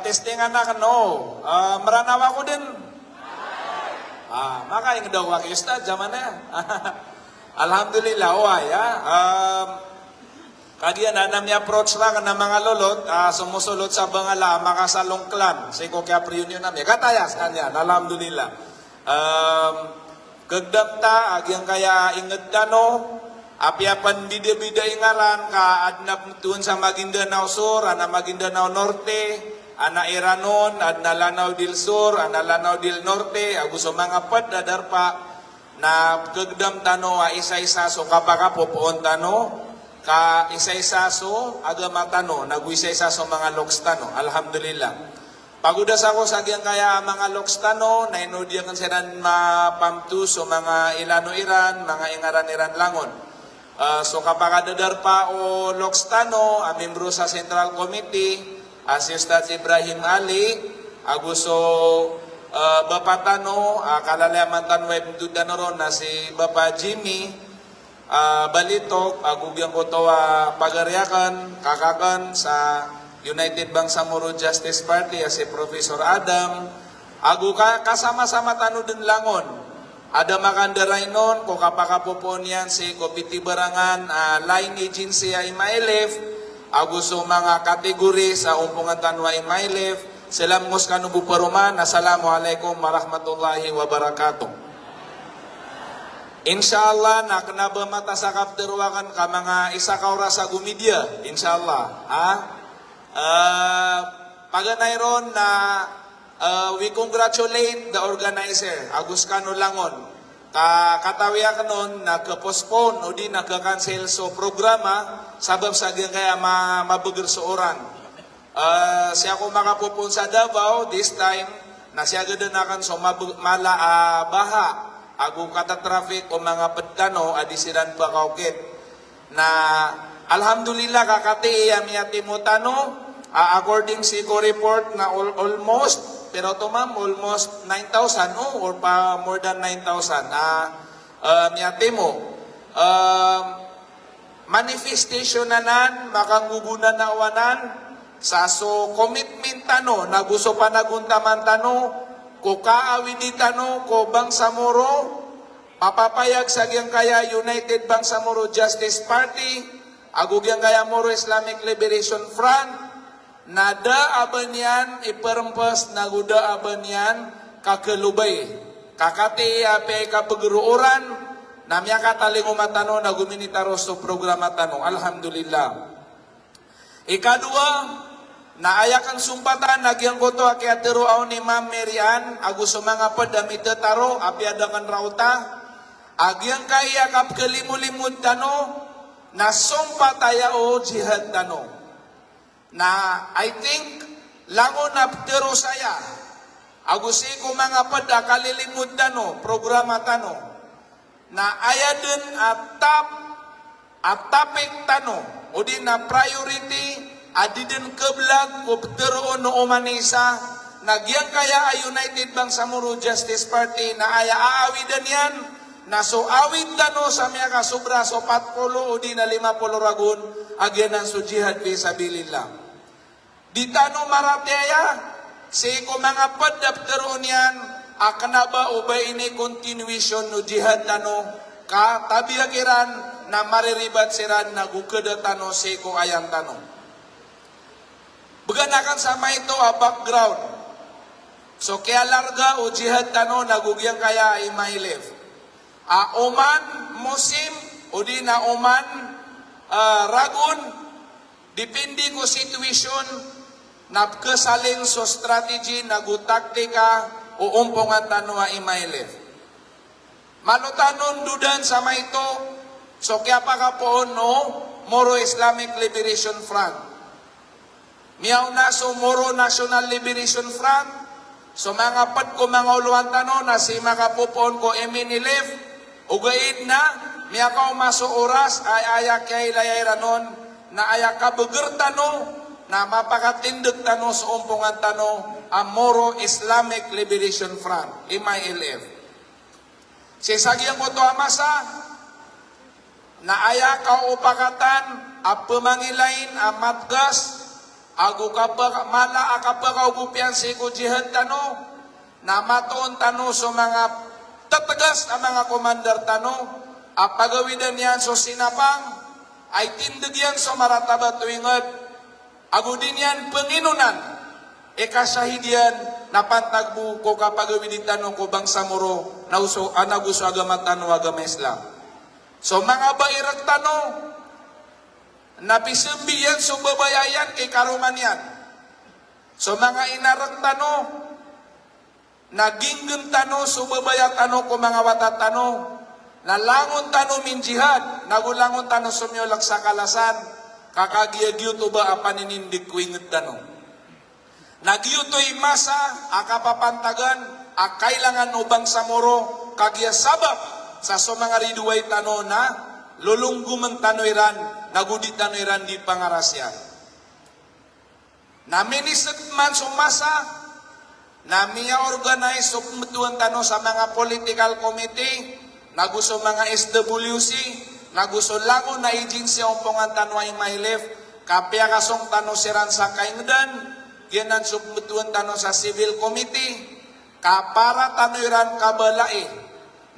Testingan na kano. Maranawa ko din. Makaing daw waki ustad, zaman na. Alhamdulillah, oay, ha? Kadiyan na nami approach lang ng mga lolot, sumusulot sa bangala, makasalong clan. Siko kaya pre-union namin. Katayas kanya, alhamdulillah. Kagdamta, agyang kaya ingat no, apiapan bida-bida ingaran, ka adnap tuon sa Maguindanao Sur, ana Maguindanao Norte, ana Iranon, adna Lanao del Sur, ana Lanao del Norte, aguso mga pad dadarpa, na kagdamta no, isa-isa so kapaka pupuon tano, ka isa-isa so, agamata no, nag-isa-isa so mga lokstano, alhamdulillah. Pagudas ako sa agyang kaya mga lokstano, na inudyan kan siran mapamtu so mga ilano-iran, mga ingaran-iran langon. So kapakadadar pa o lokstano, membro sa Central Committee, Asistat Ibrahim Ali, aguso Bapatano, kalalaman tanweb dudanoron na si Bapa Jimmy, Balitok, agugyang ko to pagaryakan, kakakan sa United Bangsamoro Justice Party si Professor Adam, agu kasama-sama tanu din langon. Ada makandaray nun, kung kapakapupon yan si Kopiti Barangan, line agency ay MILF, agu so mga kategori sa umpungan tanwa ay MILF, silang muskanubu paruman, assalamualaikum warahmatullahi wabarakatuh. Inshallah, nakanaba mata sa kapterwakan ka mga isa ka oras sa gumidya, inshallah. Paganayron na we congratulate the organizer, Agus Cano Langon. Katawiya ka nun, nagka-postpone o di nagka-cancel so programa, sabab sa kaya mabugar sa oran. Siya ko makapupun sa Davao, this time, na siya ganda na kan so baha, agu kata traffic o mga pedano, adisiran pa kaukit. Na alhamdulillah kakati iyamiyati mo tano, according sa report na almost, pero to ma'am, almost 9,000 or pa more than 9,000 miyate mo. manifestation nanan, makangugunan na awanan, sa so commitment tano, na gusto pa naguntaman tano, ko kaawi di tano, ko Bangsamoro, papapayag sa giyang kaya United Bangsamoro Justice Party, agugyang kaya Moro Islamic Liberation Front, nada aban yan, iperempas naguda aban yan, kakelubay. Kakati ape kapagruuran, namya kataling umatano na guminitaros sa programa tanong. Alhamdulillah. Ikadua, naayakan sumpatan, nagyang ko to akiatero aw ni Ma'am Marian, aguso mga padami tetaro, apiadakan rauta, agyang kaya kap kalimulimud tano, na sumpataya o jihad tano. Na I think, langon na pero saya, agusi ko mga pada kalilimud tano, programa tano, na ayadin at topic tano o di na priority adidin keblag o pteroon no umanisa nagyang kaya a United Bangsamoro Justice Party na aya aawidan yan na so awid tano sa miya ka sobra so 40 o di na 50 ragun agyanan so jihad fisabilillah di tano marateya si ko mga padapteroon yan akanaba ubay ini continuation no jihad tano ka tabiagiran na mariribat siran na gukeda tano seko ayan tano. Beganakan sama itu a background. So kaya larga o jihad tano nagugyang kaya ay mailef. Oman musim o di na Oman ragun depende ko situation na kesaling so strategy nagutaktika o umpongan tano a imailef. Malutanon dudan sama ito, so kaya pa ka po no, Moro Islamic Liberation Front. Miyaw na so Moro National Liberation Front, so mga pat ko mga uluan tano na si makapupoon ko eminilef, ugaid na, miya ka umaso oras ay ayak kay layay ranon, na ayak kabugur tano, na mapakatindag tano sa umpongan tano, ang Moro Islamic Liberation Front, MILF. Si sagyang ko to amasa, na aya ka upakatan, ang pamangilain, ang matgas, agu kapag mala akapag ugupian si ko jihad tano, na matoon tano sa mga tatagas ang mga komandar tano, ang pagawidan yan so sinapang, ay tindig yan so marataba tuwingad, agu din yan Panginunan, kasahidyan na pantagbu ko kapag tanong ko Bangsamoro na uso anaguso agama tanong agama Islam. So mga bairag tanong napisimbiyan so babayayan kay karuman yan. So mga inarag tanong naginggan tanong so babayat tanong ko mga watat tanong nalangon tanong min jihad nagulangon tanong sumyolak sa kalasan kakagiyagyo to ba apaninindig ko ingat tanong. Nagyutoy masa, akapapantagan, akailangan no Bangsamoro, kagyasabap sa mga riduay tano na lulungguman tanoiran, nagudit tanoiran di pangarasyan. Na minisip man sumasa, na miya organize so pumutuan tano sa mga political committee, naguso mga SWC, naguso lango na agency ang pongan tano ay mailef, kapya kasong tano siran sa kaingdan, yanan submutuan tano sa civil committee, kapara tanoiran kabalae,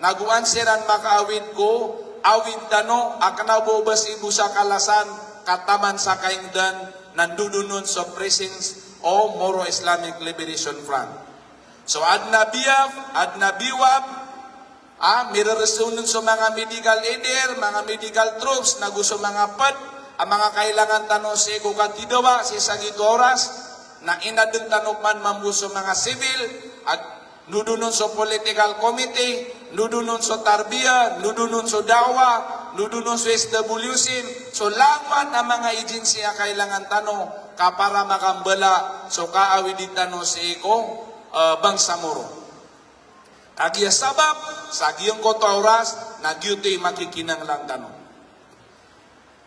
naguan siran makaawid ko, awid tano, akanabobas ibu sa kalasan, kataman sa kaingdan, nandudunon sa presence o Moro Islamic Liberation Front. So adna biyab, adna biwab, miraresunan sa mga medical aider, mga medical troops, naguso mga pad, ang mga kailangan tano sa ikukatidawa, si sagito oras, na inadeng tanokman mambuso mga civil at nudunon so political committee, nudunon so tarbiya, nudunon so dawa, nudunon so SWC, so laman ang mga agency ang kailangan tano kapara makambala so kaawidin tano sa iko Bangsamoro. Kagya sabab, sa giyong kotoras, nagyutoy makikinang lang tano.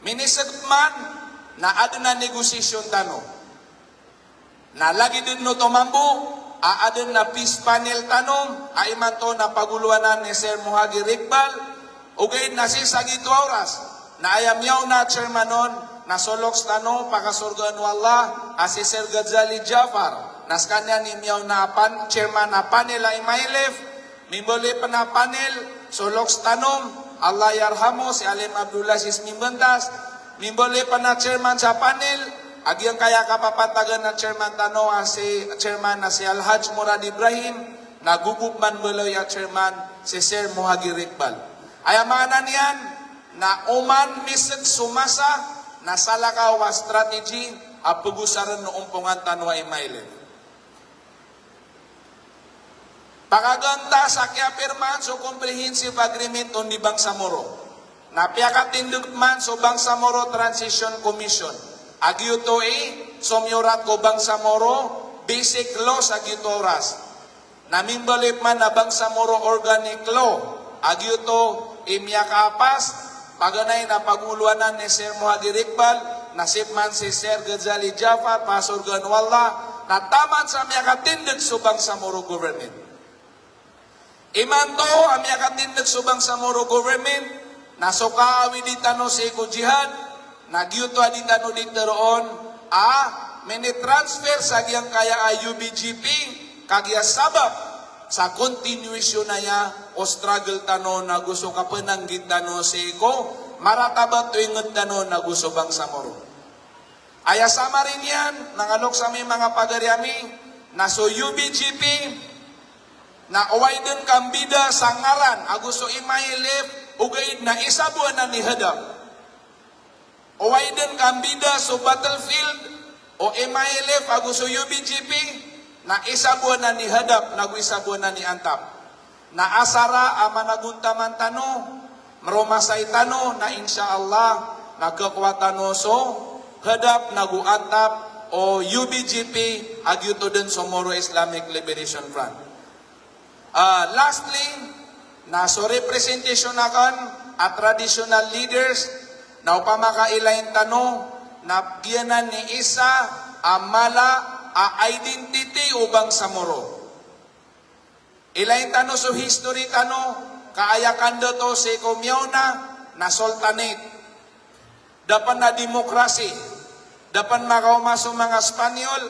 Minisagman na adna negosasyon tano. Na lagi din no tumambo, aadin na peace panel tanong, aiman to na paguluanan ni Sir Muhagir Iqbal, ugay na si Sagito Auras, na ayam yaw na chairman nun, na solok tano, pakasurgan wallah, si Sir Ghazali Jafar, nas kanya ni miyaw na chairman na panel ay mailif, mimboli pa na panel, solok tanom, Allah yarhamo, si Alim Abdullah Sis Mimbentas, mimboli pa na chairman sa panel, agyang kaya kapapatagan na chairman tano, si chairman na si Alhaj Murad Ibrahim, nagugup man beloy at chairman si Sir Muhagir Iqbal. Ayamanan yan, na uman misig sumasa, na salakaw wa strategy, at pugusaran noong pungan tanwa imailin. Pakaganta sa kiapirman so comprehensive agreement on di Bangsamoro. Napiakatindig man so Bangsamoro Transition Commission. Agyuto somyorat ko Bangsamoro basic law sa agyuto oras. Namimbalip man na Bangsamoro organic law. Agyuto imyakapas paganay na paguluanan ni Sir Muhagir Iqbal nasip man si Sir Ghazali Jafar pasurgan wallah na taman sa miyakatindig so Bangsamoro government. Imanto ang yakatindag subang sa Moro government, nasoka awiditano sa iko jihad, nagyuto aditano dito roon, mini-transfer sa giyang kaya ay UBGP, kagya sabab sa continuation na ya o struggle tano na gusto ka pananggit tano sa iko, maratabat tuwing tano na gusto bang sa Moro. Aya sama rin yan, nangalok sa may mga pagaryami, na so UBGP, na uwaiden kambida sa ngaran agusto imailip ugaid na isabuan na ni hadap. Uwaiden kambida sa battlefield o imailip agusto UBGP na isabuan na ni hadap naguisabuan na ni antap. Na asara amanaguntaman tano marumasay tano na insyaallah nagkakwatano so hadap naguantap o UBGP agyuto din sa Moro Islamic Liberation Front. Lastly, na so representation akan at traditional leaders na upamakailain tano na giyanan ni isa amala identity ubang sa Moro. Ilain tano so history tano kaayakan to si komyaw na sultanate. Dapan na demokrasi. Dapan makaumaso mga Spanyol,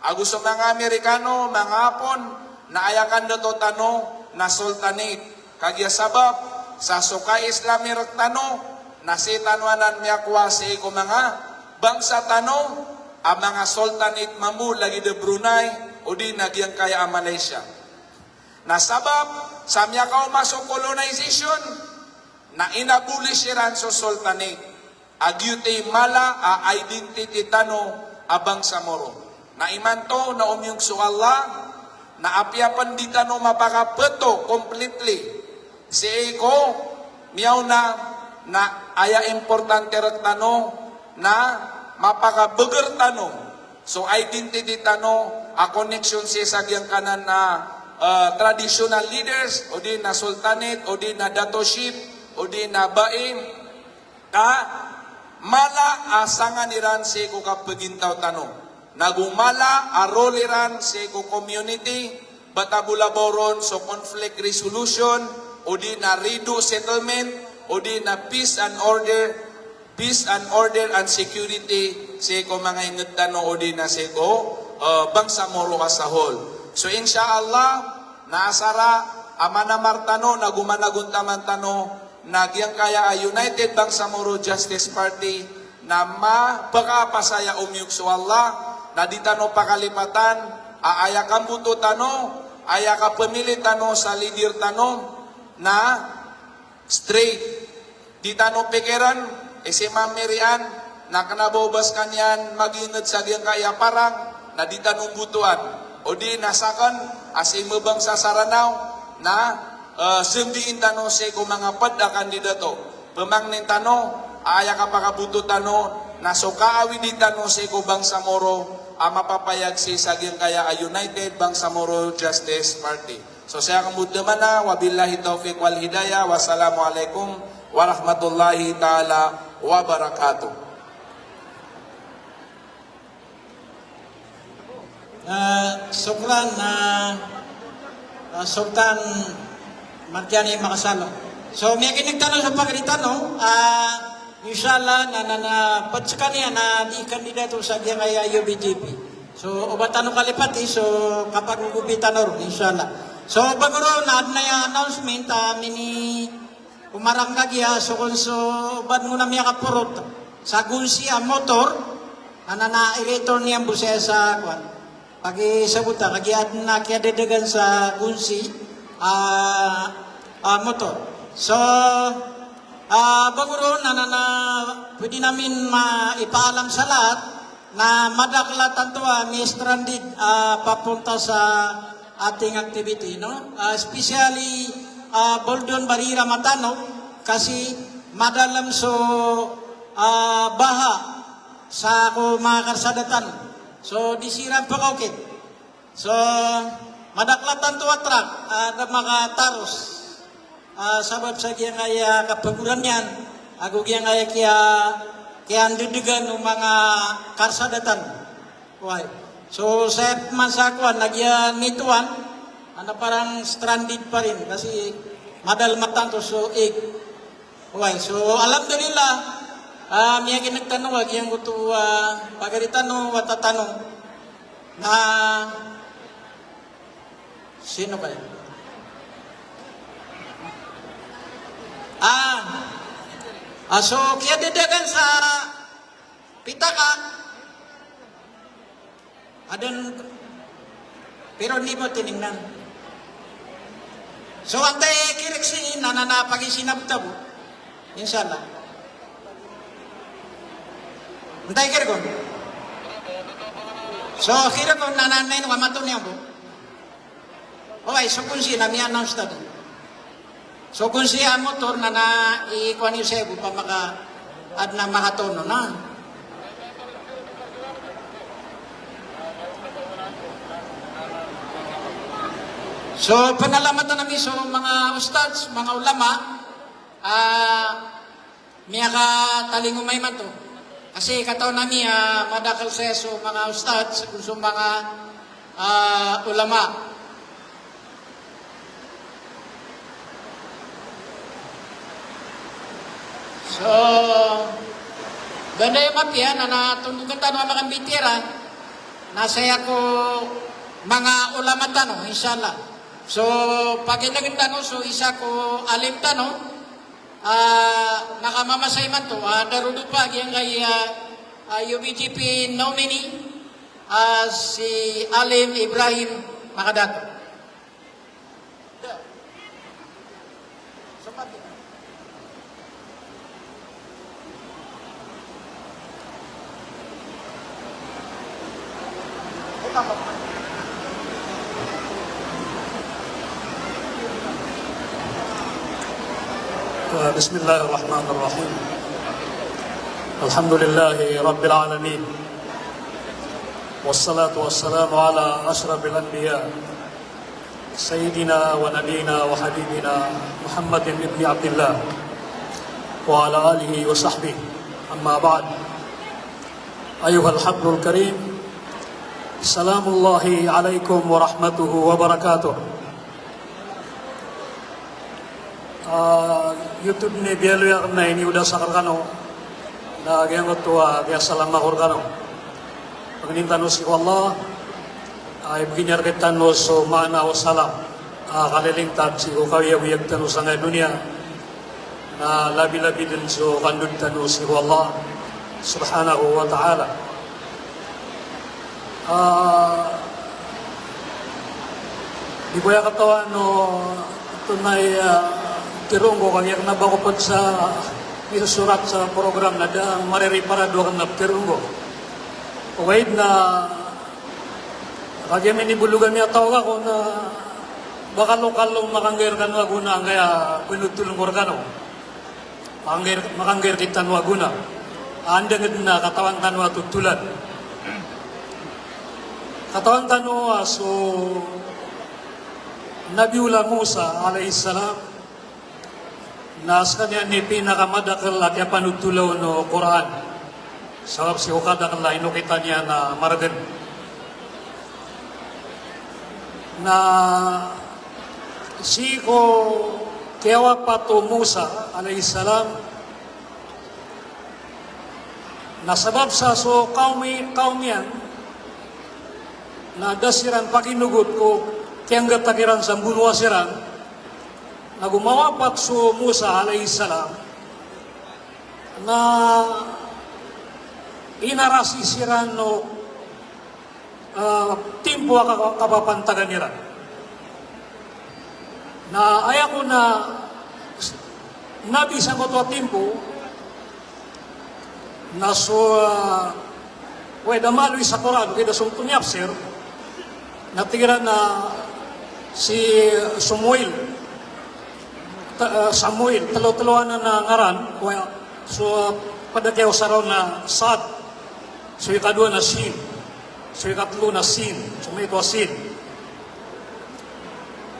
agusto mga Amerikano, mga Hapon, naayakan do tano na sultanate. Kagya sabab sa sukay Islami tano na si tanwanan miyakwa si ko mga bangsa tano ang mga sultanate mamu lagi de Brunei o di nagyang kaya ang Malaysia. Na sabab sa miyakaw masok colonization na inabulishiran so sultanate. Agyute mala a identity tano abang sa Moro. Na imanto na umyong su Allah na apyapan di tano mapakapeto completely. Si Eko, miyaw na aya importante rat tano na mapakabeger tano. So identity tano, a connection siya sa giyang kanan na traditional leaders, o di na sultanate, o di na datoship, o di na baim, mala asangan iran si Eko kapagintaw tano. Nagumala aroliran sa iko community, batabulaboron so conflict resolution, o di na redo settlement, o di na peace and order and security sa iko mga ingedtano, o di na sa iko bangsa Moro as a whole. So insyaallah, naasara, amanamartano, nagumanaguntaman tano, nagyang kaya a United Bangsamoro Justice Party, na mapakapasaya umyug so Allah, na di tano pakalipatan, aaya kang buto tano, aya ka pamili tano sa leader tano, na straight. Di tano pikiran, si Ma'am Mirian, na kanabobas kanyan, mag-ingat sa diyang kaya parang, na di tanong butuan. O di nasakan, asi mabang sa Saranaw, na sumdiin tano sa kung mga padda kandidato. Pamangnin tano, aya ka pakabuto tano, na so kaawi di tano sa Bangsamoro, mapapayag si Sagyang Kaya United Bangsamoro Justice Party. So saya kamud naman na, wabillahi taufiq wal hidayah, wassalamualaikum warahmatullahi ta'ala wabarakatuh. Sukran Sultan Martiani Makasalo. So may kinigtanong sa pagkalitan, no? inshallah na patska niya na di kandidato sa diya kaya UBGP. So obatan kalipati so kapag gugubitan ro inshallah. So baguro na yung announcement mini umarang nagya so kung so bad mo na miya kapurot sa gunsi ang motor na i-return niya busa sa kwan. Pagi sabuta kagiad na kaya dedegan sa gunsi motor. So baguro na pwede namin maipaalam sa lahat na madaklatan to may stranded papunta sa ating activity, no? Especially Boldon Barira Matano kasi madalam so baha sa ako mga karsadatan. So disirang pakawkit. So madaklatan to truck na mga taros. Sabab sa kaya kaya kapaguran yan, ako kaya kaya andidigan ng mga karsadatan. Why? So sa mansakwan, nagyan nituan, parang stranded pa rin kasi madalmatan to so Why? So alhamdulillah, miya kinagtanong, wag yung gusto pagaritanong, watatanong na sino kayo? So kaya didagan sa pitaka pero hindi mo tinignan. So antay kiriksi nananapagi sinabtabo inshallah. Antay kirikon. So kirikon nananay no kamato niya po. Okay, so kung siya nami announce tadi. So kung siya motor na ikuan yung sebo pa ad na makatono na. So panalamatan namin so mga ustads, mga ulama, miya ka talingumay man to. Kasi kataw namin madakal sa so mga ustads, so mga ulama. So, ganda yung mapya na natundukan tanong ang mga bitira, nasaya ko mga ulama tanong, inshallah. So, pag ilagin tanong, so isa ko alim tanong, nakamamasay man to, darudo pa, yung kay UBGP nominee, si Alim Ibrahim Makadato. بسم الله الرحمن الرحيم الحمد لله رب العالمين والصلاة والسلام على أشرف الأنبياء سيدنا ونبينا وحبيبنا محمد بن عبد الله وعلى آله وصحبه أما بعد أيها الحفل الكريم سلام الله عليكم ورحمته وبركاته. YouTube ni bielo ya na ini udah sakar kano na gayang tua kaya salam makor kano pagnintan si Allah ay beginyar kitan so mana o salam kalilingtan si ukawiyag tan sa ngay dunia na labi-labi din so kandutan si Allah subhanahu wa ta'ala. Di ko ya katawan no tunay tirunggo kang yak nabakupod sa surat sa program na da maririparado kang naptirunggo. Uwaid na kagyan minibulugan niya tawag ako na baka lokal makanggair kan waguna kaya pinutulong ko kano. Makanggair kita waguna. Anda na katawan tanwa tutulan. Katawan tanwa so Nabiullah Musa alaihissalam nas kanya ni pinakamadakal at panutulaw no Quran. Sabab si ukadakal la inukita niya na maragan. Na si ko kiawa pa to Musa alayhisalam Nasabab sa so kaum yan, na dasiran pakinugot ko, kiyang gatakiran sa bunwa siran, na gumawapak so Musa alayhi salam, na inarasi siran no timpo kapapantagan nila. Na ayako na nabi sa ko timpo, na so weda malui sa Quran kaya sung tunyapsir natigiran na si Samuel talo-taloan na ngaran so padagyaw sa raw na Sad, so ikadua na Sin, so ikatlo na Sin, so may ito Sin.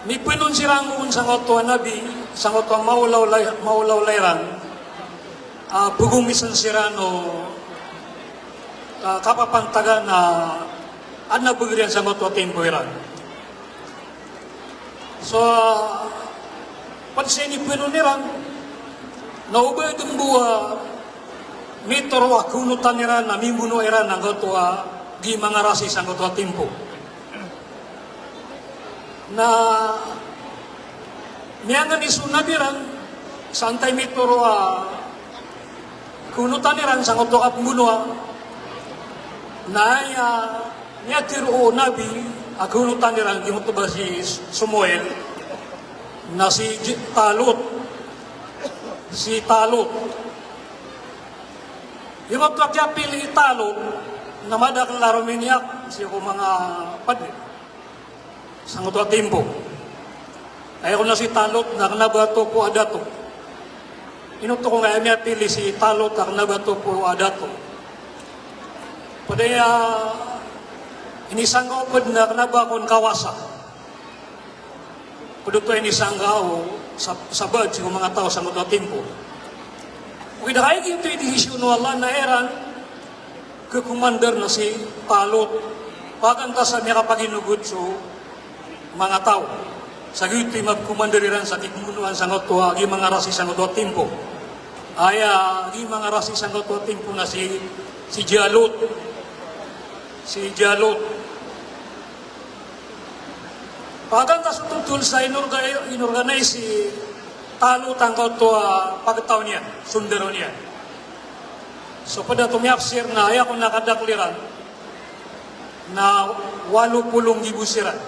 May pinon sirang kung sa ngoto nabi, sa ngoto maulaw layran, bugumisan sira no kapapantagan na nabugrian sa ngoto tempo iran. So, pansini pinon niran, naubay itong buwa, mitorwa kunutan niran na mimbuno iran ang ngoto di mga rasi sa ngoto tempo. Na miyangan isunabiran, santay mitorwa kunutan niran sa ngoto at munua na niyatir o nabi kunutan niran gimuto ba si Samuel na si Talut yung kaya pili Talut na madaklaro minyak siya ko mga padi sa ngoto at timpo ayaw na si Talut na nabato po adato. Inuto ko nga niya pili si Talot ang nabato po adato. Padaya inisanggaw po na nabakon kawasa. Paduto inisanggaw sa bad sa mga tao sa mga timpo. Kung dahil ito itisyon ng Allah na eran kukumander na si Talot paganta sa niya kapaginugod so mga tao. Sa gito'y magkumandariran sa kikumunuan sa ngoto, agi mga rasi sa ngoto timpo. Aya, agi mga rasi sa ngoto timpo na si Jalut. Si Jalut. Pagkanta sa tutul sa inorganize si Talut ang ngoto pagkataw niya, sundero niya. So pada tumiyapsir na aya kong nakadakliran na 80,000 siran.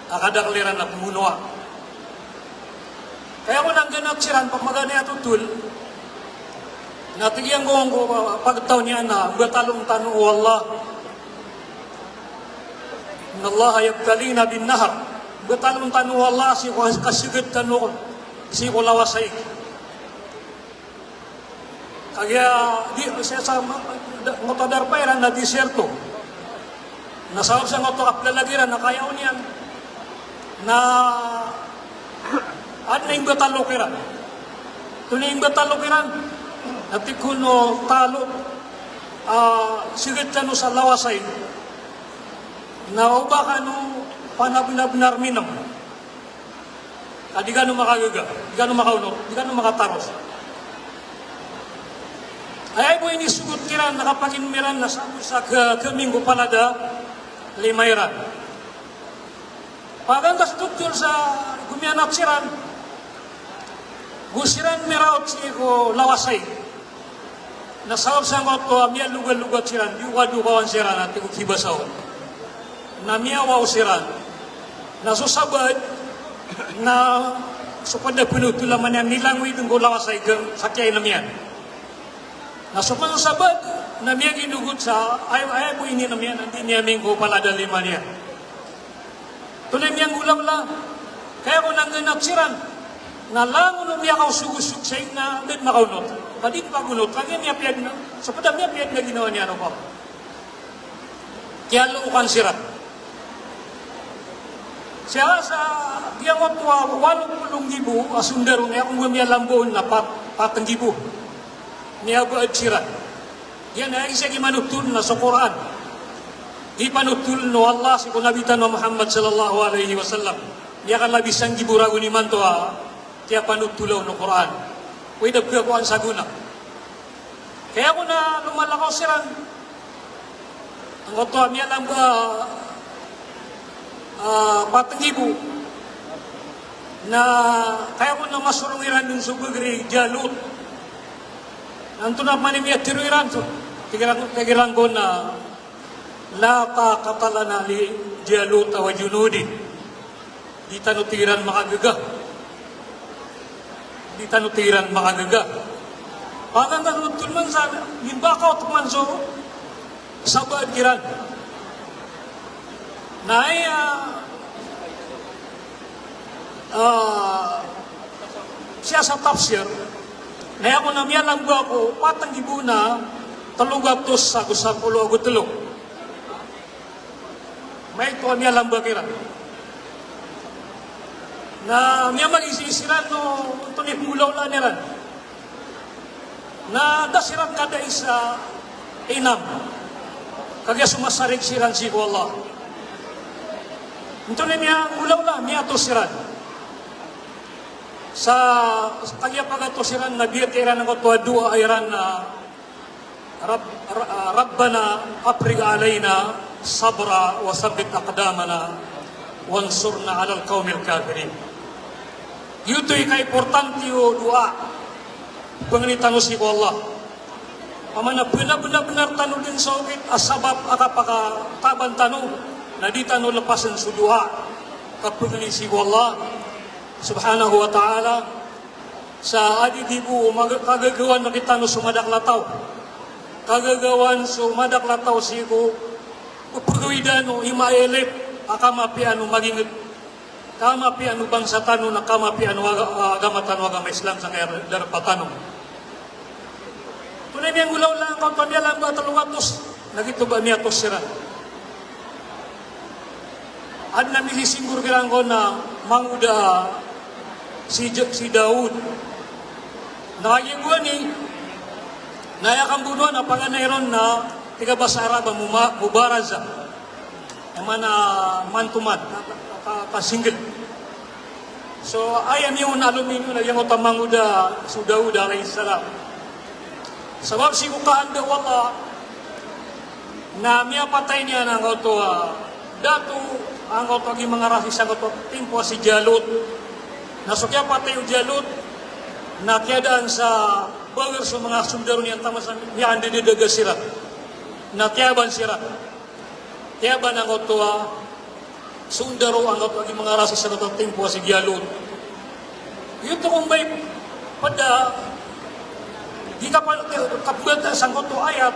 Akadakliran na pumunua. Kaya ko nang ganap siran, pag magana tutul, natigyan ko ang pagtaw niya na, batalong tanong o Allah, Inna Allah yabtalina bin nahar, batalong tanong o Allah, si ko kasigit tanong, si ko lawasay. Kaya, siya sa ngotadar pairan na diserto, nasawag sa ngoto kaplalagiran na kayaw niyan, na at na yung batalokiran. Ito na yung batalokiran. Natikuno talo sigit ka no sa lawasay na uba ka no panabinabnar minam. Di ka no makagaga, di ka no makaunok, di ka no makataros. Ay po inisugot kiran nakapakinumiran na sa kaminggo palada limayran. Paganda struktur sa gumianap siran, gusiran meraut si ko lawasay. Nasawag sa ngoto, miya lugal-lugat siran, duwa-duwawan siran at ko kibasaw. Na miyawaw siran, nasusabad na supad na pinutulaman niya nilangoy itong lawasay sakyay na miyan. Nasupanusabad na miya ginugot sa ay po ini na miyan, hindi niya mingko pala dalima niya. Tuloy miyang ulam lang. Kaya ko nang ganapsiran, na langon niya kao sugusug sa na din makaunot. Kadit magunot, kaya niya piyag na, sa padam niya piyag na ginawa niya ano pa. Kaya luukan siran. Siya sa diyangot wa 80,000 asundaro niya kung gamiya lambon na patanggibo. Niya baad siran. Yan ay isa gimanutun na sa Quran. Di panutul no Allah si kunabitan no Muhammad sallallahu alaihi wasallam. Dia kan labis sang giburago ni manto tiya panutulaw no Quran. Way dabga ko ang saguna. Kaya ako na lumalakaw siran. Ang oto amya lang ba patangibo na kaya ko na masurungiran din subagri Jalut. Nanto na manimiyat tiruiran to. Tigiran ko na la katalana li Jalut wa junudi. Di tanutiran makagaga. Di tanutiran makagaga. Pagang tanutun man sa limbakaw tukman so sabad kiran. Naay siya sa tafsir na ako na miyalang ako patang gibuna talugaptos sa gusapulo agutulog. May ito miyalang bakiran. Na miya mag-isisiran no tunip mulaw na niran. Na dasiran kada isa inam. Kaya sumasarig siran si Allah. Ito na niya mulaw na miya to siran. Sa kaya pagato siran na biyatiran ng otwa dua ayran na Rabbana aprig alayna sabra wa sabit aqdamana wansurna alal qaumil kafirin. Yuto'y ka-importante o dua. Panginitan si Allah. Pamana benar-benar tanong din sa ulit asabab akapakataban tanong na di tanong lepasan sa dua. Kapanginin si Allah subhanahu wa ta'ala sa adidibu kagagawan na kita no sumadaklataw. Kagagawan sumadaklataw sigo upagawidano imaelip akamapiano magingit kama pi anu bangsa tanu na kama pi anu agama Islam sa kaya darapatano. Tunay niyang ulaw lang kung pamyalang ba taluwatos, nagito ba niya to siran. Ad na milisingur kirang ko na manguda si Daud. Nakayiguan ni nayakang bunuan na panganayron na tiga basa Araba mubaraza. Eman na man-to-man. Ka-single. So, ayam yung aluminyo na yung utamanguda si Daud alayhi salam. Sabab si kukaan daw Allah na miya patay niya ng auto datu ang auto agi mga rasis ang auto timpo si Jalut. Nasukya patay yung Jalut na kiadaan sa bagar sa mga sundaro niyan tama sa niyan didaga sira. Na kiaban sira. Kiaban ang auto sundaro ang agi mga rasa sa natang tempo si Jalut. Yun to kung may pada di kapagod sa koto ayat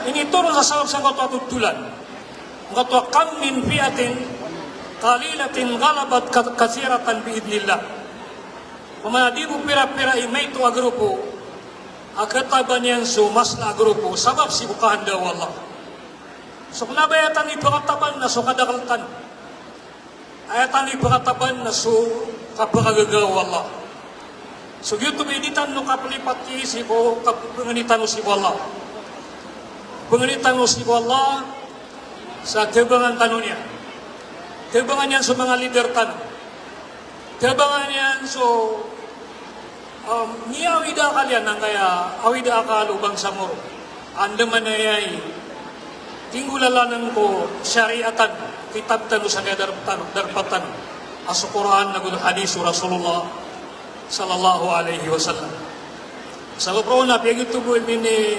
ini turun sa sabab sa koto atutulan. Ang koto kam min fiatin qalilatin galabat kathiratan biidnillah. Pamana di mo pira-pira imay to agrupo akataban yan so mas na agrupo sabab si bukahan daw Allah. So kung nabayatan ipakataban na so kadakaltan. Ayatan ipakataban na so kapagagaw Allah. So yun tumiditan no kapalipat si ko kapanganitan no si Allah. Panganitan no si Allah sa tebangan tanong niya. Tebangan yan sa mga leader tanong. Tebangan yan so niya awida kalian ang kaya awida ka lubang sa moro. Andaman na yay tinggulalanan ko syariatan kitab tanu sa darpatan aso Quran nagul hadis Rasulullah sallallahu alaihi wasallam. Sa lubro na piyagit tubo ini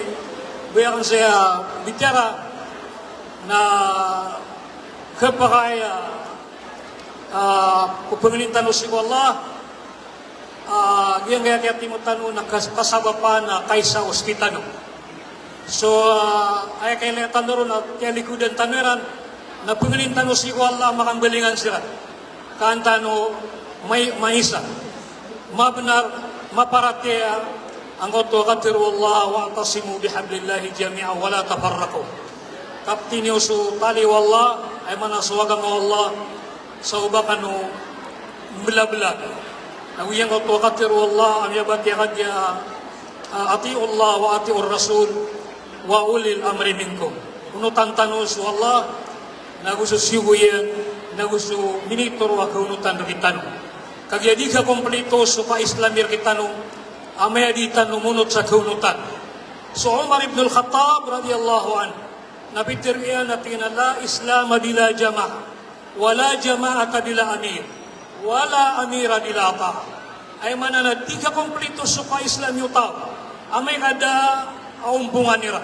bayan saya bicara na kapakaya kupanganitan si Allah yang kaya timutano na kasabapan na kaysa ospitano. So, ay kaya tanuro na kaya likudan tanuran na pangalintan si Allah makambalingan sila. Kantano may maisa. Mabenar, maparatea ang oto katiru Allah wa atasimu bihablillahi jami'a wa la tafarraqu. Kaptinyo su tali wallah ay manaswagang Allah sa ubakano mula-bula. Nawiyang oto katiru Allah ang yabat yakadya ati'u Allah wa ati'u Rasul wa ulil amri minkum. Unutan tanus wallah nagusto siguyan nagusto minitor wa kaunutan kitano. Kagyadi ka kompleto so pa Islamir kitano amay aditan numunot sa kunutan. So Umar ibn al-Khattab radiyallahu an, nabitir iyan na tinala Islam dila jama'a, wala jama'ata dila amir, wala amira dila ta. Ay manana di ka kompleto suka Islam yung tao, amay kada aumbungan nila.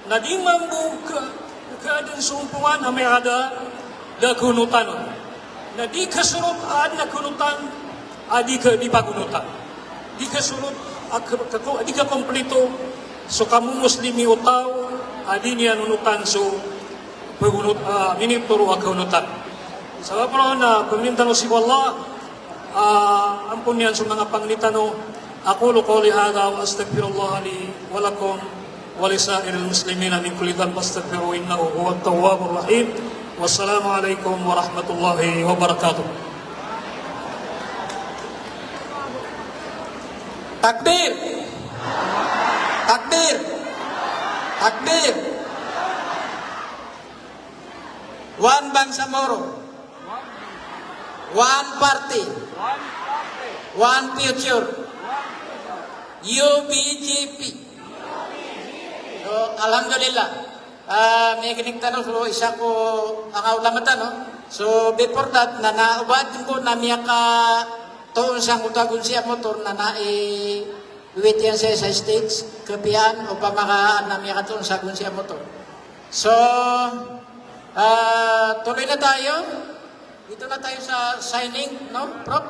Na di mambu kaadang sumpungan, amay kada da kunutan. Na di kasurot na kunutan, di ka di pagunutan. Di kasurot di ka kompleto so kamu muslimi utaw adi niya nunutan so pagunut minituro akunutan sabab na pemintano si Allah ampun yan sa mga panglitano aqulu qawli hadha wa astaghfirullah li wa lakum wa li sa'iril muslimina min kulli dhanbin fastaghfiruhu innahu huwat tawwabur rahim. Wassalamu alaikum warahmatullahi wabarakatuh. Takbir! Takbir! Takbir! One Bangsamoro. One party. One future. UBGP. So, alhamdulillah. May kiniktanong so isa ko ang aulamatan, no? So, before that, na naubad ko na miya ka toon siyang utagon siya motor na iwitian siya sa stage, kapian o pamakaan na miya ka toon sa siya motor. So, tuloy na tayo. Dito na tayo sa signing, no, Prof?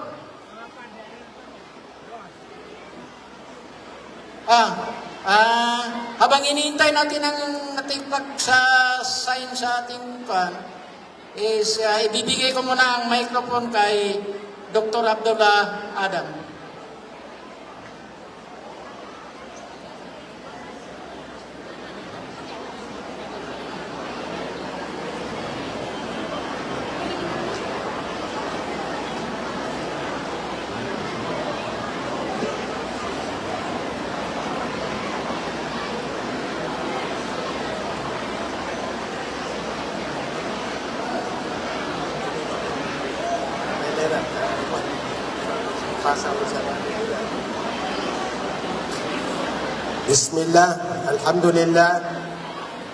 Habang iniintay natin ang ating pag-sign sa ating is ibibigay ko muna ang microphone kay Dr. Abdullah Adam. Bismillah, alhamdulillah,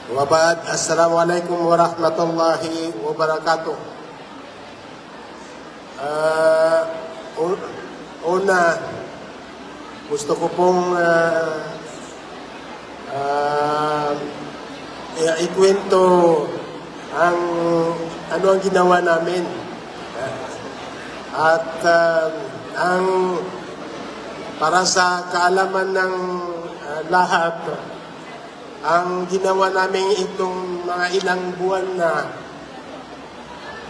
wa ba'd, assalamualaikum warahmatullahi wabarakatuh. Una, gusto ko pong ikwento ang ano ang ginawa namin. At ang para sa kaalaman ng lahat, ang ginawa namin itong mga ilang buwan na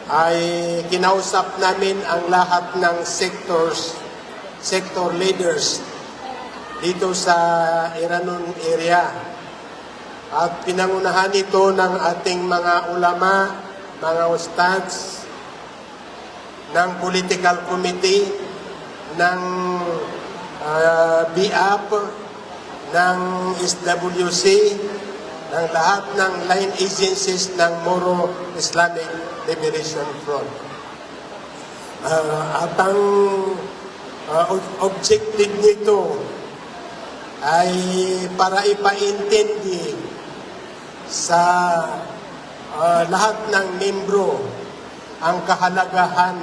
ay kinausap namin ang lahat ng sector leaders dito sa Iranon area. At pinangunahan ito ng ating mga ulama, mga ustads, ng political committee, ng BIAP, ng SWC, ng lahat ng line agencies ng Moro Islamic Liberation Front. At ang objective nito ay para ipaintindi sa lahat ng membro ang kahalagahan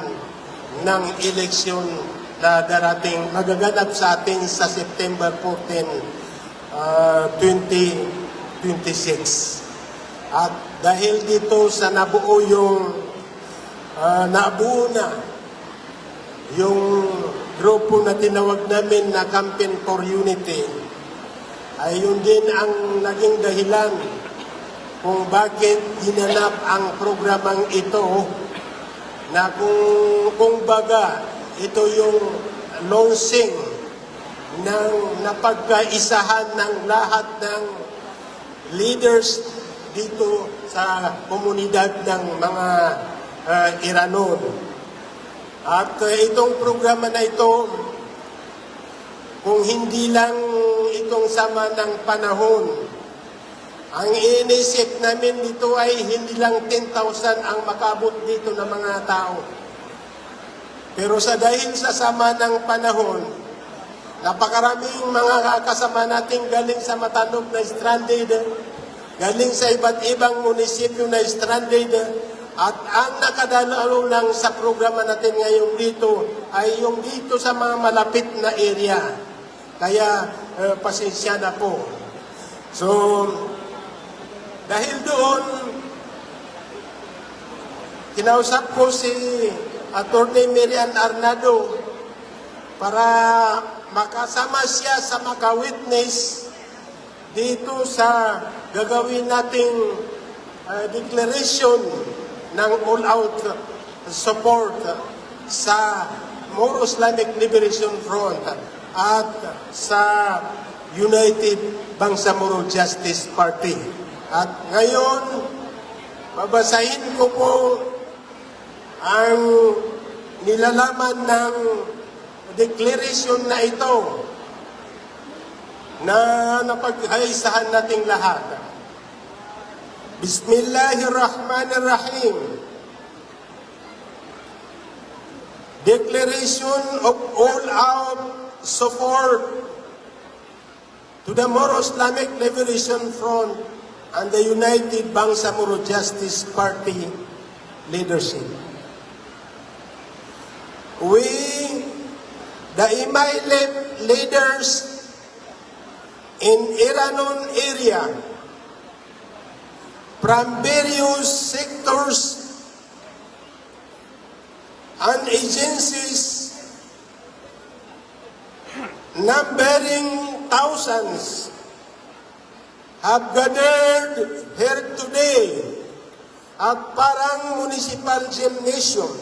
ng eleksyon na darating magaganap sa atin sa September 14, 2026. At dahil dito sa nabuo na yung grupo na tinawag namin na Campaign for Unity, ay yun din ang naging dahilan kung bakit ginanap ang programang ito na kung baga ito yung launching ng napagkaisahan ng lahat ng leaders dito sa komunidad ng mga Iranon. At itong programa na ito, kung hindi lang itong sama ng panahon, ang inisip namin dito ay hindi lang 10,000 ang makabot dito ng mga tao. Pero sa dahil sa sama ng panahon, Napakaraming mga kasama nating galing sa Matanog na stranded, galing sa iba't ibang munisipyo na stranded, at ang nakadalo lang sa programa natin ngayon dito ay yung dito sa mga malapit na area. Kaya pasensya na po. So, dahil doon, kinausap ko si Atty. Miriam Arnado para makasama siya sa maka-witness dito sa gagawin nating declaration ng all-out support sa Moro Islamic Liberation Front at sa United Bangsamoro Justice Party. At ngayon, babasahin ko po ang nilalaman ng declaration na ito na napaghaysahan nating lahat. Bismillahirrahmanirrahim. Declaration of all-out support to the Moro Islamic Liberation Front and the United Bangsamoro Justice Party leadership. We, the Imaylep leaders in Iranon area, from various sectors and agencies numbering thousands, have gathered here today at Parang Municipal Gymnasium.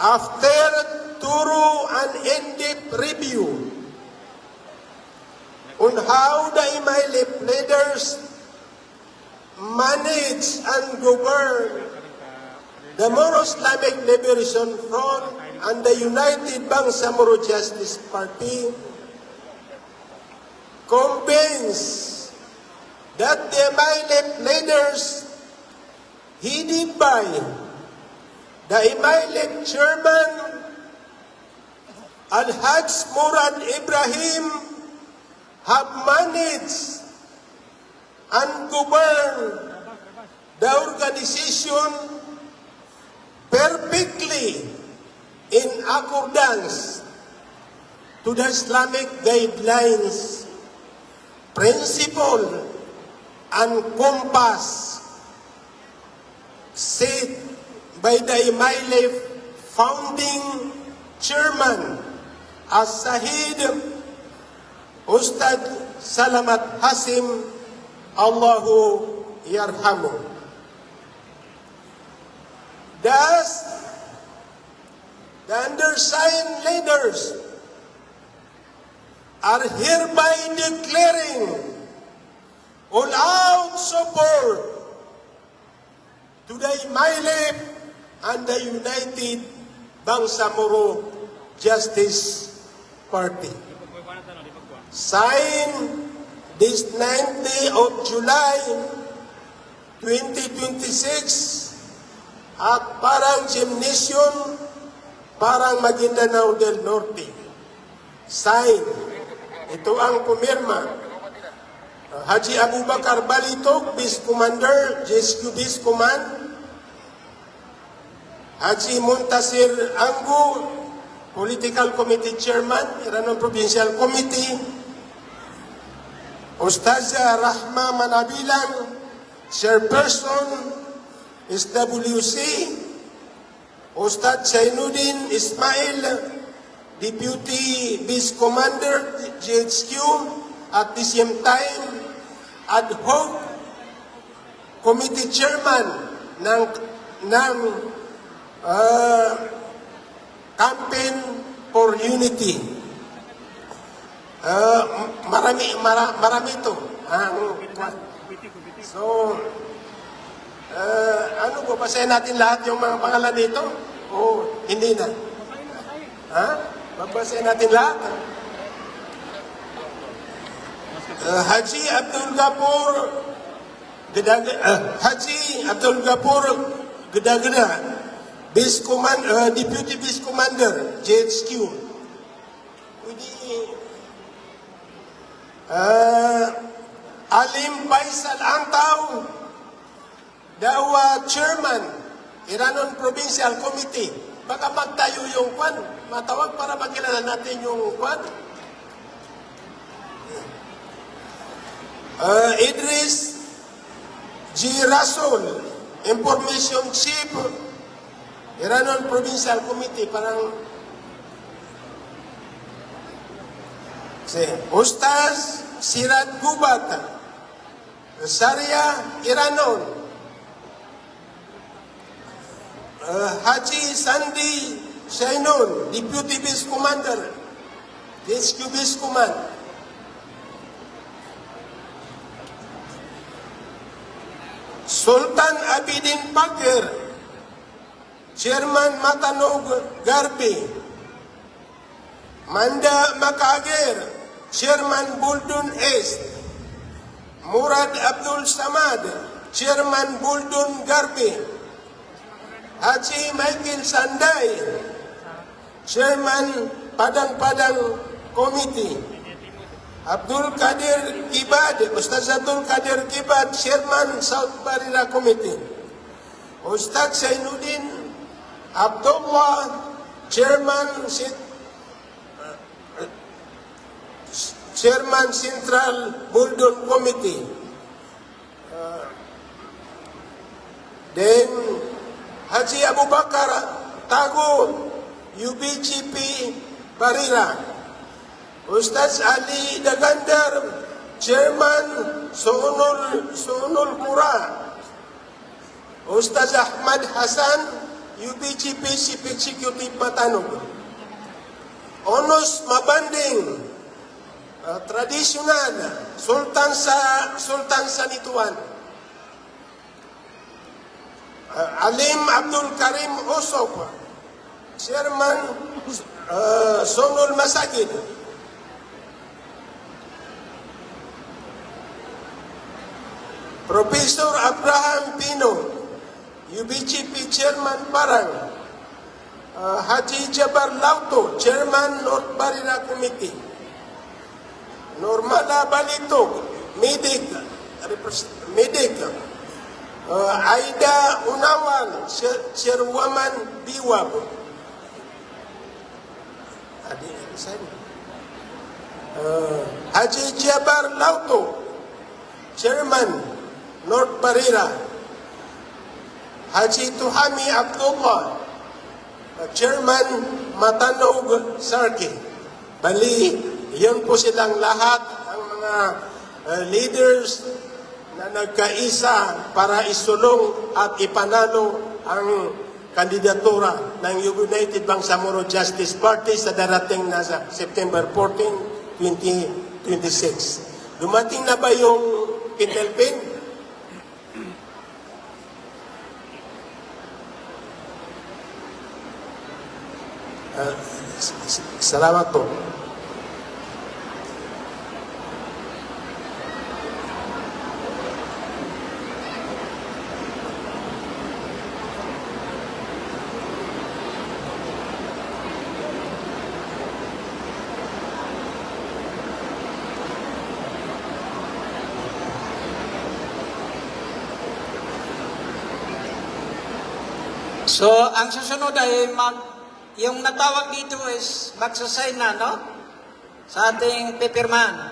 After thorough and in-depth review on how the Imaylep leaders manage and govern the Moro Islamic Liberation Front and the United Bangsamoro Justice Party, convinced that the Imaylep leaders, headed by the Imaylep chairman, Al-Haj Murad Ibrahim, have managed and governed the organization perfectly in accordance to the Islamic guidelines, principle, and compass set by the Imaylep founding chairman As-Sahid Ustad Salamat Hasim, Allahu Yarhamu. Thus, the undersigned leaders are hereby declaring all-out support to the Imaylep and the United Bangsamoro Justice Party. Signed this 9th of July 2026 at Parang Gymnasium, Parang Maguindanao del Norte. Signed. Ito ang pumirma. Haji Abubakar Balitog, Vice Commander, GSQ Vice Command. Haji Muntasir Anggu, Political Committee Chairman, Iranon Provincial Committee. Ustazah Rahma Manabilan, Chairperson, SWC. Ustad Zainuddin Ismail, Deputy Vice Commander, GHQ. At the same time, ad hoc Committee Chairman ng Campaign for Unity. Marami ito. So, ano po, basahin natin lahat yung mga pangalan dito? O hindi na? Ha? Babasahin natin lahat? Haji Abdul Gapur Gedagda, Deputy Vice Commander, GHQ. Alim Faisal Antaw, dawa chairman, Iranon Provincial Committee. Baka magtayo yung kwan, matawag para makilala natin yung kwan. Idris G. Rasul, Information Chief, Iranon Provincial Committee, parang Ustaz Sirat Gubat, Saria Iranon, Haji Sandi Shainon, Deputy Base Commander, HQ Base Command, Sultan Abidin Pakir, Chairman Matanog Garbi, Manda Makagir, Chairman Buldun East, Murad Abdul Samad, Chairman Buldun Garbi, Haji Michael Sanday, Chairman Padang-Padang Committee, Abdul Kadir Kibad, Ustaz Abdul Kadir Kibad, Chairman South Barira Committee, Ustaz Zainuddin Abdullah, Chairman Central Buldun Committee. Then Haji Abu Bakar Tago, UBGP Barira. Ustaz Ali Dagandar, Chairman Sunul Kura. Ustaz Ahmad Hasan, UBGP Chief Executive Matanog. Onos Mabanding, tradisional, Sultan sa Nituan. Alim Abdul Karim Usop, Chairman Sonul Masagid. Professor Abraham Pino, UBGP Chairman Parang. Haji Jabar Lauto, Chairman North Barira Committee. Normala Balito, Medic. Aida Unawan, Chairwoman Biwab. Haji Jabar Lauto, Chairman North Barira. Haji Tuhami Abdullah, Chairman Matanog Sarki. Bali, yun po silang lahat ang mga leaders na nagkaisa para isulong at ipanalo ang kandidatura ng United Bangsamoro Justice Party sa darating na sa September 14, 2026. Dumating na ba yung pintelpin? Salamat po. So, ang susunod ay yung natawag dito is magsasign na, no? Sa ating pipirmahan.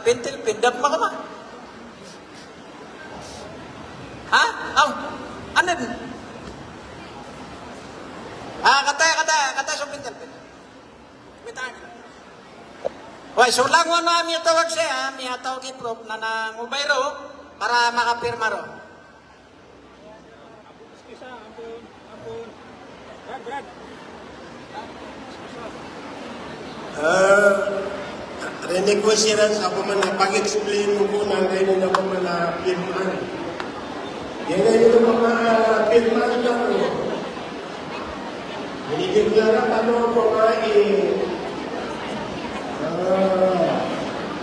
Pintil, pindap mo ka ba? Ha? Ano? Katay sa pintil. Bitaan. Why, so lang mo na mi tawag siya, mi tawag iprop na nangubayro para makapirma ro. Isa, ampun. Brad. Renegosyaran sa ako man na pag-explain mo po na ngayon ako man na pirmaan. Yan ngayon ang mga pirmaan lang. Hinigiglara ano po nga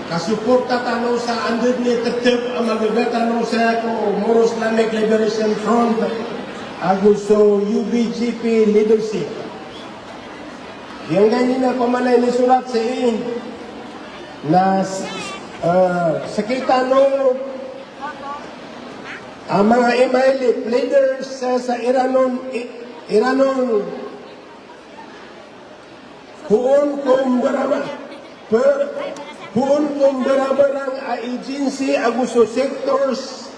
kasuporta tanong sa under ni tetep ang magagatanong sa ako Moro Islamic Liberation Front Agusto UBGP leadership. Yang ganyan na pamanay ni surat sa na sa kita no ang mga elite leaders sa Iranon puon kung barabarang agency agusto sectors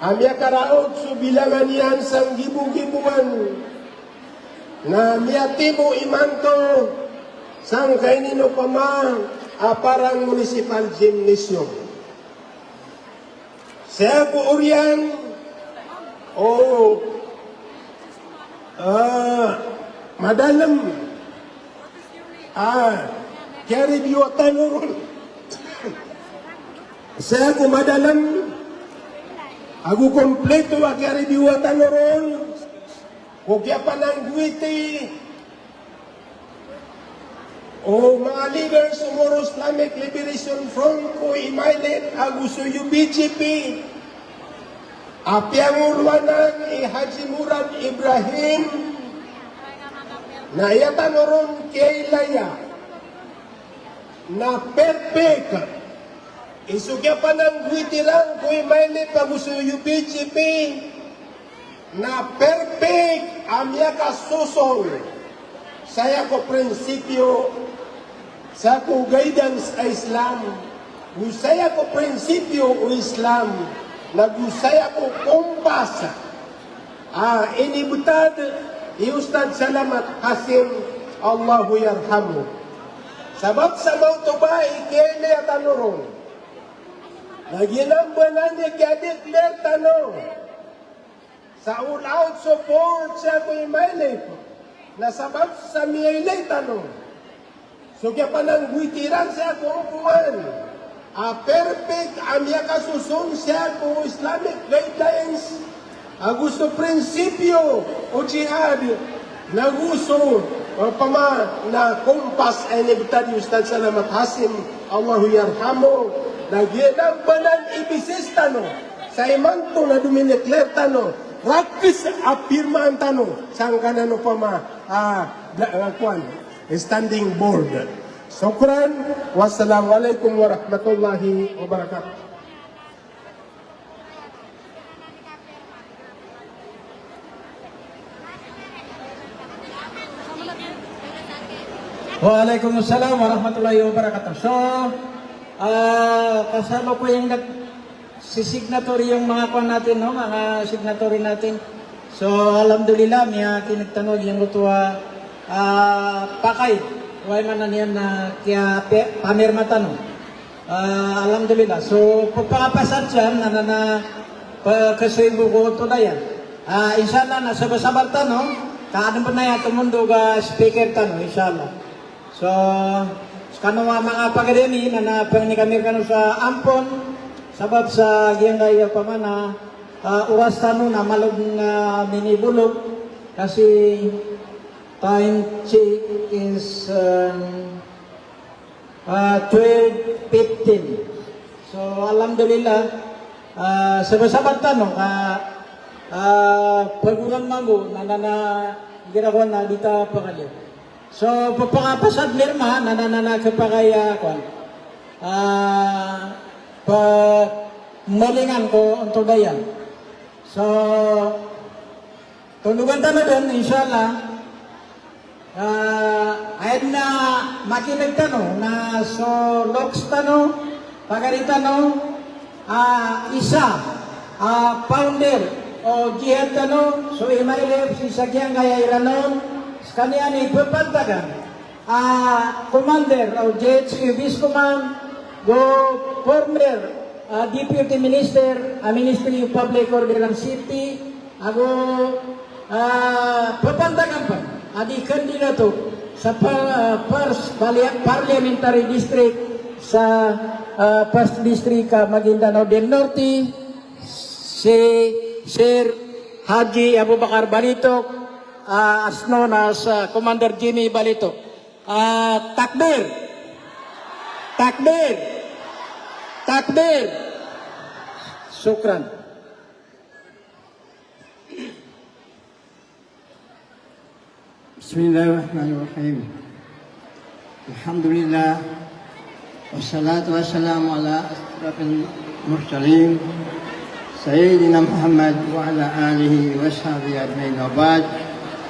amya karaot so bilangan yan sang gibu-gibuan na miyatibo imanto sang kainino pa parang municipal gymnasium. Saya po uriyan madalam kaya biwatan ron. Saya po madalam aku kompleto kaya biwatan ron. Kung kaya pa ng gwiti, mga leaders ng Moro Islamic Liberation Front ko imailit agusto yung BGP. Apiang ulwanan Haji Murad Ibrahim na iyatan ron kay Laya na perfect. Isugya pa ng gwiti lang ko imailit agusto yung BGP. Na perfect amya kasusol saya ko prinsipyo sa ko guidance sa Islam usaya ko prinsipyo o Islam nagusaya ko kompas inibutad Ustad Salamat Hasim Allahu yarhamu sabab sa mauto ba ikele tanurong naginambanan niya kaya tanong sa all-out support siya ko imailip na sabab sa miyailay tanong. So kaya pa nang guitiran siya ko upuan. Perfect amya kasusun siya ko Islamic guidelines. Gusto prinsipyo o jihad na gusto na kumpas ay nibutad yung Ustad Salamat Hasim Allahu yarhamu nagyanang banan ibisis tanong sa imanto na duminekler tanong rakis apirma ang tanong saan ka na no standing board. Sukran. Wassalamualaikum warahmatullahi wabarakatuh. Waalaikumsalam warahmatullahi wabarakatuh. So, kasama po yung si-signatory yung mga kwan natin, no? Mga signatory natin. So, alhamdulillah, may kinagtanog yung lutuwa pakay. Huwag man na niyan na kaya pamirmata, no? Alhamdulillah. So, pagpakapasan siya, kasuin buko ito na yan. Inshallah, nasabasabal ta, no? Kaano pa na yan, tumundo ka speaker ta, no? Inshallah. So, kano mga pagademi na napangikamir kano sa ampon, sabab sa giyangay pamana oras tano na malog na minibulog kasi time check is 12:15. So alhamdulillah sabab tanong pagurang mago na ginagawa na dita pangalya. So papakapasad mirma na kapagaya kon malingan ko untuk dayan. So, tulugan tayo doon, inshallah. Ayad na makinig tanong na so loks tanong, pagaritanong, isa, founder o jihad tanong, so imailip si Sagyang Gaya Iranon, kanya ni Papantagan, commander o JHQ Vice Command, go former Deputy Minister, Ministry of Public Order ng City, ako papantagan pa, adi kandidato sa first parliamentary district sa first district Maguindanao del Norte, si Sir Haji Abu Bakar Balitok, as known as Commander Jimmy Balitok. Takbir! Takbir! Takbir! Syukran. Bismillahirrahmanirrahim. Alhamdulillah. Wassalatu wassalamu ala asrafil mursalin. Sayyidina Muhammad wa ala alihi wa sahbihi ajma'in wa ba'd.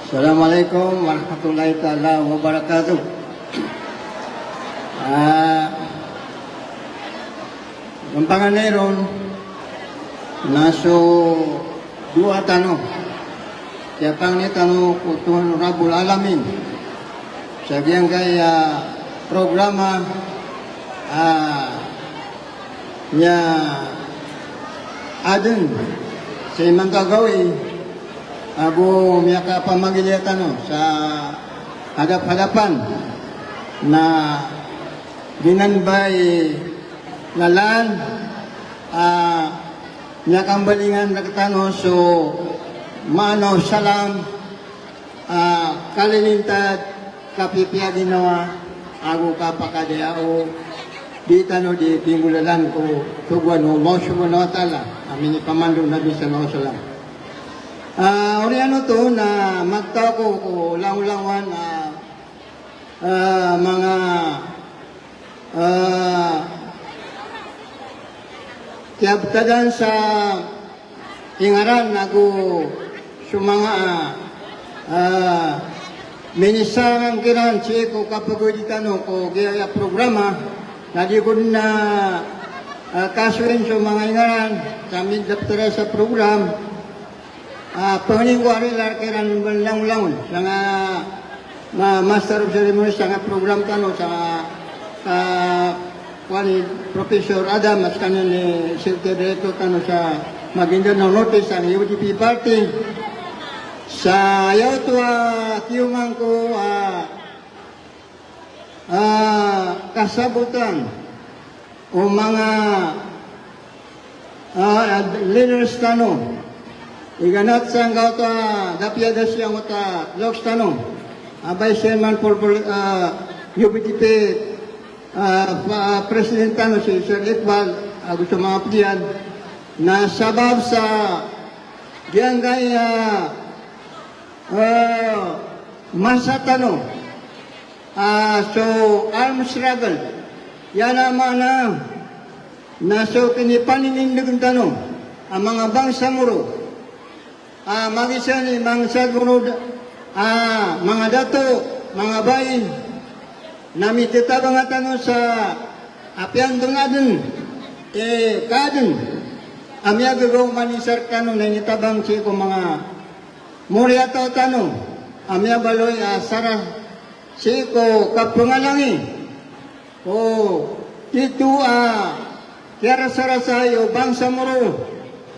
Assalamualaikum warahmatullahi ta'ala wabarakatuh. Ang panganeron, naso dua tanong. Kaya pang ni tanong ko Tuhan Rabbul Alamin. Sabihan kaya programa niya adun sa imang gagawin abo miya ka pamagilitan sa hadap-hadapan na ginanbay nalan niya kang balingan nagtano so mano salam kalilintad kapipiya ginawa ako kapakadayao di tano di pinggulalan ko tugwan o Allah subhanahu wa ta'ala amin ipamando Nabi sallallahu alaihi wasallam. Oriano to na magtao ko lang-langwan mga tiabtadan sa ingaran ako sumanga minisarang kiran si ko kapaguditano ko kaya programa na di ko na kasuin sa mga ingaran sa amin daftara sa program pangaling ko arilar kiran lang-langon sa nga master of ceremony sa nga program tano sa kwani Professor Adam at kanin ni Secretary Director tano sa Maguindanao Norte sa UDP Party sa ayaw to kiyungan ko kasabutan o mga leaders tano iganat sa nga ito dapyada siyang ito loks tano Vice Chairman for UBTP President tano si Sir Iqbal gusto mga padiyan na sabab sa diyan kaya masa tano so armed struggle yan naman na so pinipaninindig tano ang mga bangsa muro mag-isa ni mga saguro mga dato mga bayin na mititabang tano sa apian dungadun kadun amya gagaw manisar tano na nitabang siya ko mga Muria to tano, amya baloy sarah si ko kapangalangi. O itu kiara sarasayo bangsa moro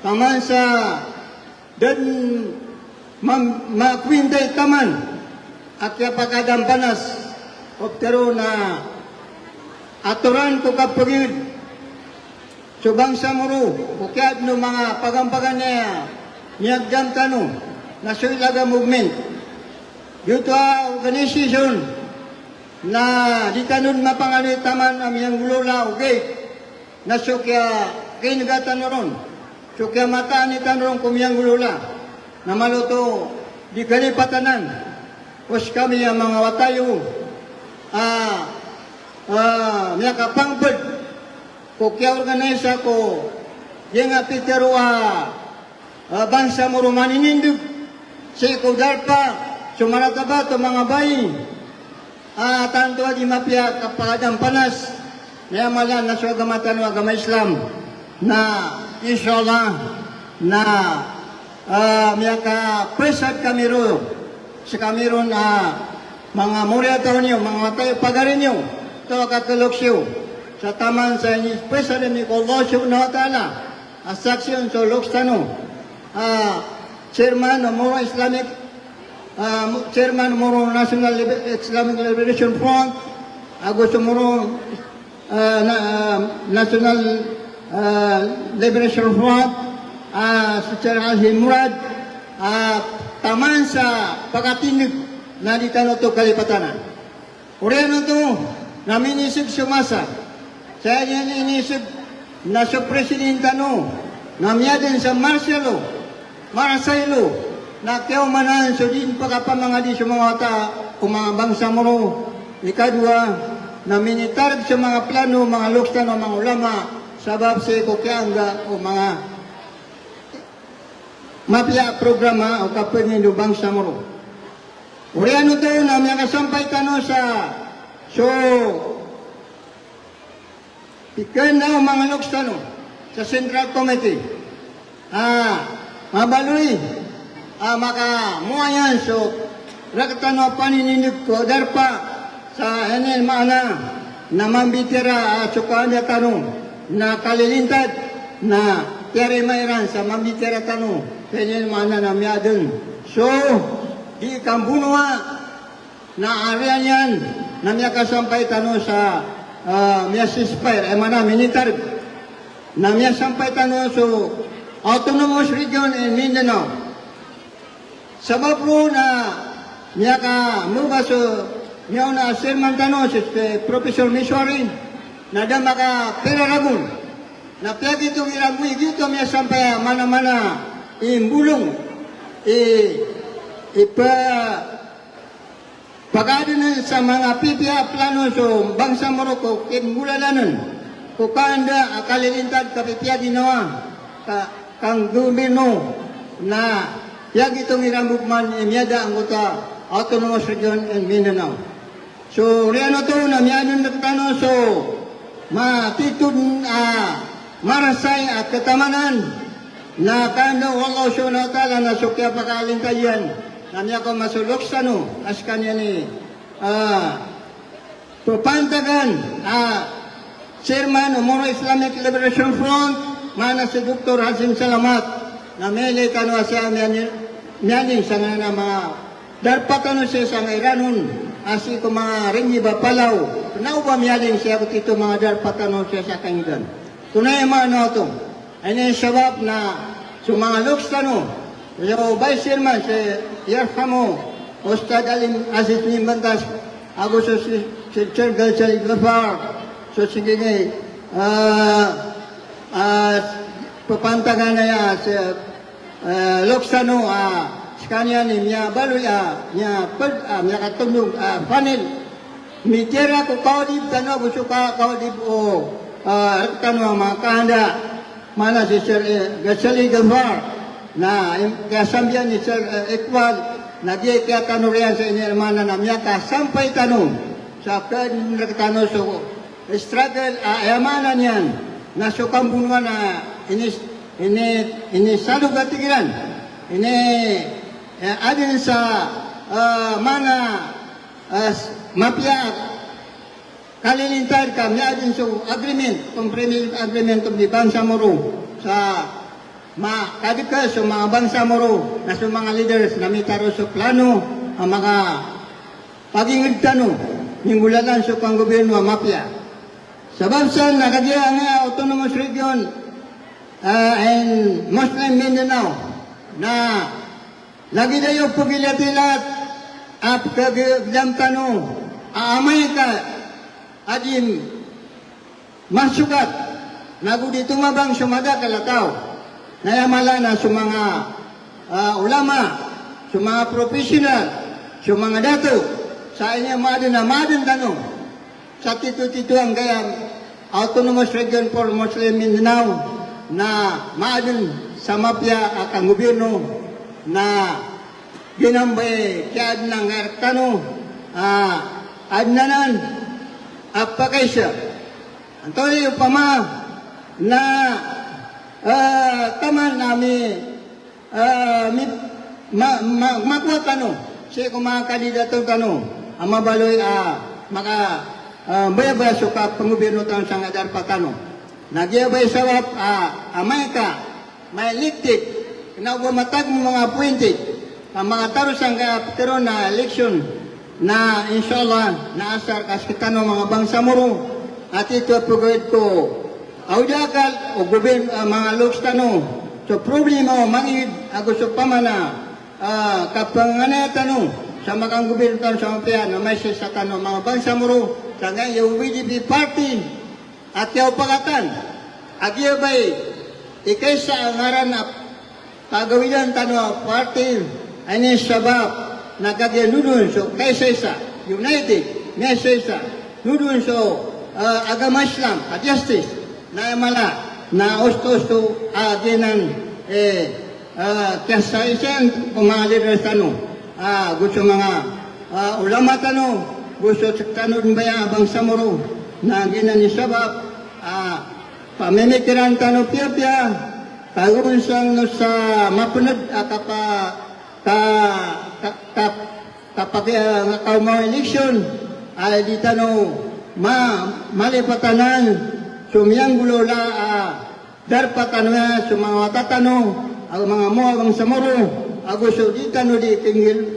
taman dan makwinday taman akya pagkadang panas optero na aturan ko kapagid so bangsa moro ukyad no mga pagampagan niya niyagdam tano Nasulaga movement. Yuto organization na di tanun mapangalitaman amyang lola okay. Nasukya kinagatan ron. Sukya mata ni tanron kumyang lola. Na maluto di kalipatanan. Os kami ang mga watayo. Miya kapangpad. Kukya organisa ko. Yung apitero bansa mo rumaninindog. Si Kudarpa, sumarataba ito mga bayi. Tanto di mapya kapagadang panas. Naya malan na sa agamatan o agama Islam na inshallah na miyaka presad kami ro sa kami ro na mga murya taon niyo, mga tayo pagarin niyo. Ito kakaloksyo sa taman sa inyo presad ni Allah subhanahu wa ta'ala asaksyon sa lokstano. Chairman of Moro Islamic, Chairman of Moro National Islamic Liberation Front, Agusto Moro National Liberation Front, si Chair Alhin Murad, taman sa pagkatinig na di tano to kalipatanan. Uriano to, naminisig sumasa. Sa inyo inisig na sa Presidente no, namyadan sa Marcelo, Marcelo, na kaya manan so din pagkapamangadi sa mga ta o mga bangsa mo. Ikadua, na minitarg sa mga plano, mga lukstan o mga ulama, sabab sa kukyanga o mga mapya programa o kapagin do bangsa mo. Uri ano to na mga kasampay tano sa so ikan na mga lukstan sa Central Committee. Mabaloy, maka muayan so rakatano panininip ko darpa sa enel mana na mambitira at sukanda tanong na kalilintad na tiyari mayran sa mambitira tanong sa enel mana na miyadun. So, di kambunwa na arian yan na miya kasampay tanong sa miya sispire, mana militar na miya sampay tanong so autonomous region in Mindanao. Sabab po na niya ka mga so niya na Sherman Tano si Professor Miswari na dama ka peraragun na piyagi itong iramuig ito niya sampay mana-mana imbulong pagadanan sa mga PPA plano so bangsa Morocco kinmulalanan kukanda akalilintad kapipya ginawa kang gobyerno na yag itong iramugman imyada ang kuta autonomous region in Mindanao. So, riano to na miyadon nagtano so matitun marasay at katamanan na kanda Allah subhanahu wa ta'ala na sukya pakalintayan na niya ko masulok sa no as kanya ni papantagan Chairman Moro Islamic Liberation Front mana si Dr. Hasim Salamat na mele kano siya miyanin sa nga na mga darpatan siya sa nga Iranon asi ko mga ringi ba palaw na uba miyanin siya kung ito mga darpatan siya sa kangidan tunay ano ito ay na sabab na sa mga luks tano yung Vice Chairman si Yarhamo Ustad Alim Aziz Nimbantas ako sa si Chair Galsal Gafar so sige papantagan na ya sa Loksano skanya ni miya baluya miya katulog panel mitera ko kaudib tano busuka kaudib o tano mga kahanda mana si Sir Gasali Gafar na kasambian ni Sir Iqbal nagyay kaya tano riyan sa inirmana na miya kasampay tano sa tano so struggle ayamanan yan na sukang bunuan na ini salug katigiran ini adin sa mana mapya kalilintad kami adin so agreement comprehensive agreement of the bangsa Moro sa kadika so mga bangsa Moro na so mga leaders na mitaro so plano ang mga pagingid tano ningulalan so kang gobyerno mapya sabab sa nakagaya nga autonomous region and Muslim Mindanao na lagi dayo pagilatilat at kagam tano aamay ka adim masukat nagudi tumabang sumada kalataw nayamala na sa mga ulama sa mga professional sa mga dato sa inyo madin tanong sa tito-tito ang gayam autonomous region for Muslim Mindanao na maadun sa mapya at ang gobyerno na ginambay kaya ng tano adnanan apakaisya antoy upama na taman nami makuha tano siya kung mga kandidato tano ang mabaloy maka baya-baya suka panggobyerno tano sa ngadar patano nagyabay sawap amay ka may elected kinabumatag mo mga appointed ang mga tarusang kapitero na election na inshallah naasar kaskitano mga bangsa Moro at ito pagawid ko aujakal o gobyerno mga loks tano so problema o mangid ako sa pamana kapanganay tano sa mga gobyerno tano sa mapian na may sa tano mga bangsa Moro sa nga yung WDP party at yaw pagatan agyabay ikaysa ang ngaran na pagawilan tano party Ini sebab nak kagak nudun so kaisa United, Mesa nudun so agama Islam, justice, na mala na osto agenan kasaisan pumalir tano gusto mga ulama tano gusto tano din baya bangsa moro na ginan ni sabab pamimikiran tano pia kagun sang no sa mapunod kapag kaumaw election ay di tano malipatanan sumiyang gulo la darpatan na sumawat tatano ang mga muagang samoro agusto di tano di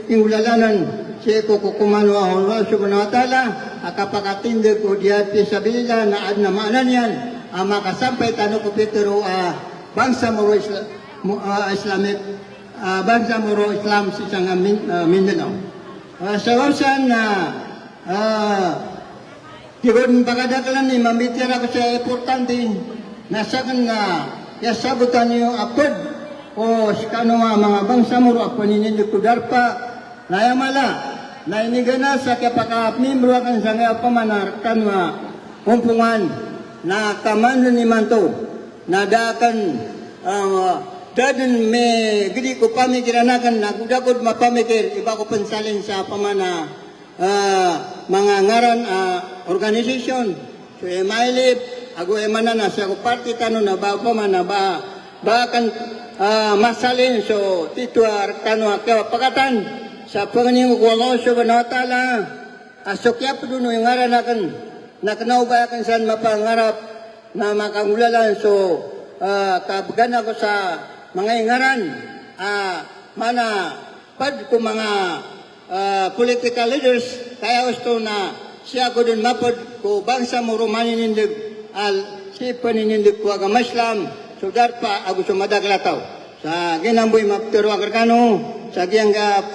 tingulalanan siya ko kukumano Allah subhanahu wa ta'ala akapakatindig ko diya pisabilila na ad na maanan yan makasampay tano ko Petero bangsa moro Islamic bangsa moro Islam sa isang Mindanao sa wasan na Kibon pagkadakalan ni mamitira ko sa importante nasakan na yasabutan niyo apod o skano mga bangsa moro ako ninyo kudarpa nayamala na inigana sa kapaka-membro akan sa nga pamanarkan na umpungan na kaman ni manto na dakan dadun me gidi ko pamikiranakan na kudakod mapamikir iba ko pansalin sa pamana mga ngaran organisasyon so emailip ago emana na sa party tano na ba pamana ba kan masalin so tituar tano kapagatan sa panganing ko Allah subhanahu wa ta'ala asokya po doon yung ngaran akan nakanaubayakan saan mapangarap na makangulalan so kabagana ko sa mga ingaran mana pad ko mga political leaders kaya gusto na siya ko dun mapod ko bangsa mo manindig si paninindig ko agama Islam so darpa ako sumadaglataw sa ginamboy maptero akarkano sa giyang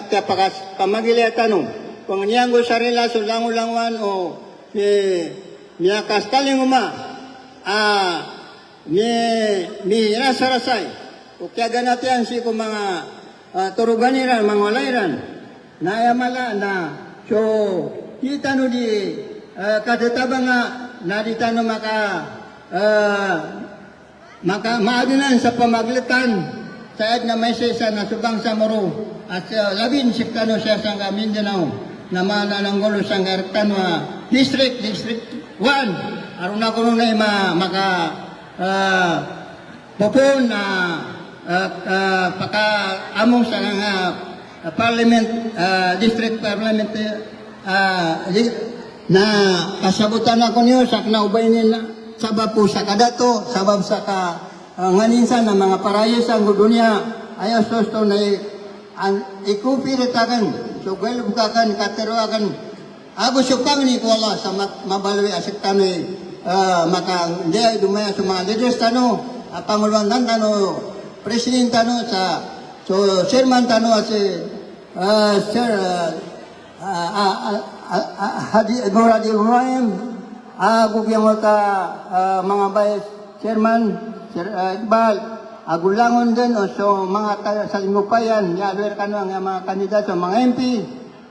kapakas pamagiliatano panganyanggo sarila so langulanguan o niya kastaling mi rasa-rasay o kaya ganatian si ko mga turuganiran, mga walairan na yamala na so kita no di kadatabang na di tano maadinan sa pamaglitan sa na may sesa na subang sa moro at labin si kano siya sa Mindanao na manananggulo sa Gartanwa District 1 aron na kuno na maka popon na paka among sa nga parliament district parliament na kasabutan ako niyo sa knaubay nila sabab po sa kadato sabab sa nganinsan na mga parayas ang dunia ayaw sosto na ikupiritakan so gaya bukakan kateroakan ako syukang ni ko Allah sa mabaloy asik tanay maka dia dumaya sa mga leaders tano panguluan tano president tano sa so chairman tano si sir Hadi Muradi Ibrahim ako yung mga vice chairman Sir Iqbal agulangon din o so mga salingupayan yalwer kano ang mga kandidato mga MP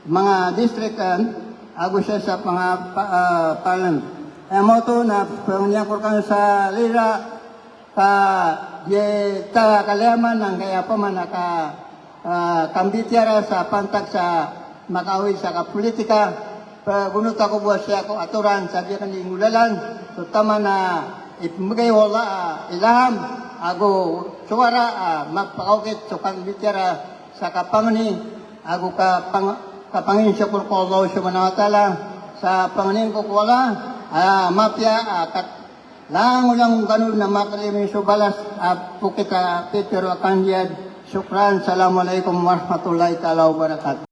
mga district ako siya sa mga parliament mo to na panganyakor kano sa lira ta kalaman ang kaya pa man kambitiara sa pantag sa makawi sa kapolitika gunot ako buwas siya ako aturan sa diya kaning ulalan so tama na ipmagay wala ilaham ako suwara magpakaukit so kambitiara sa kapangani ako kapangin siya ko Allah subhanahu wa ta'ala sa panganin ko wala mapya lang ulang ganun na makalimin subalas pukita Petero Akandiad. Syukran. Assalamualaikum warahmatullahi taala wabarakatuh.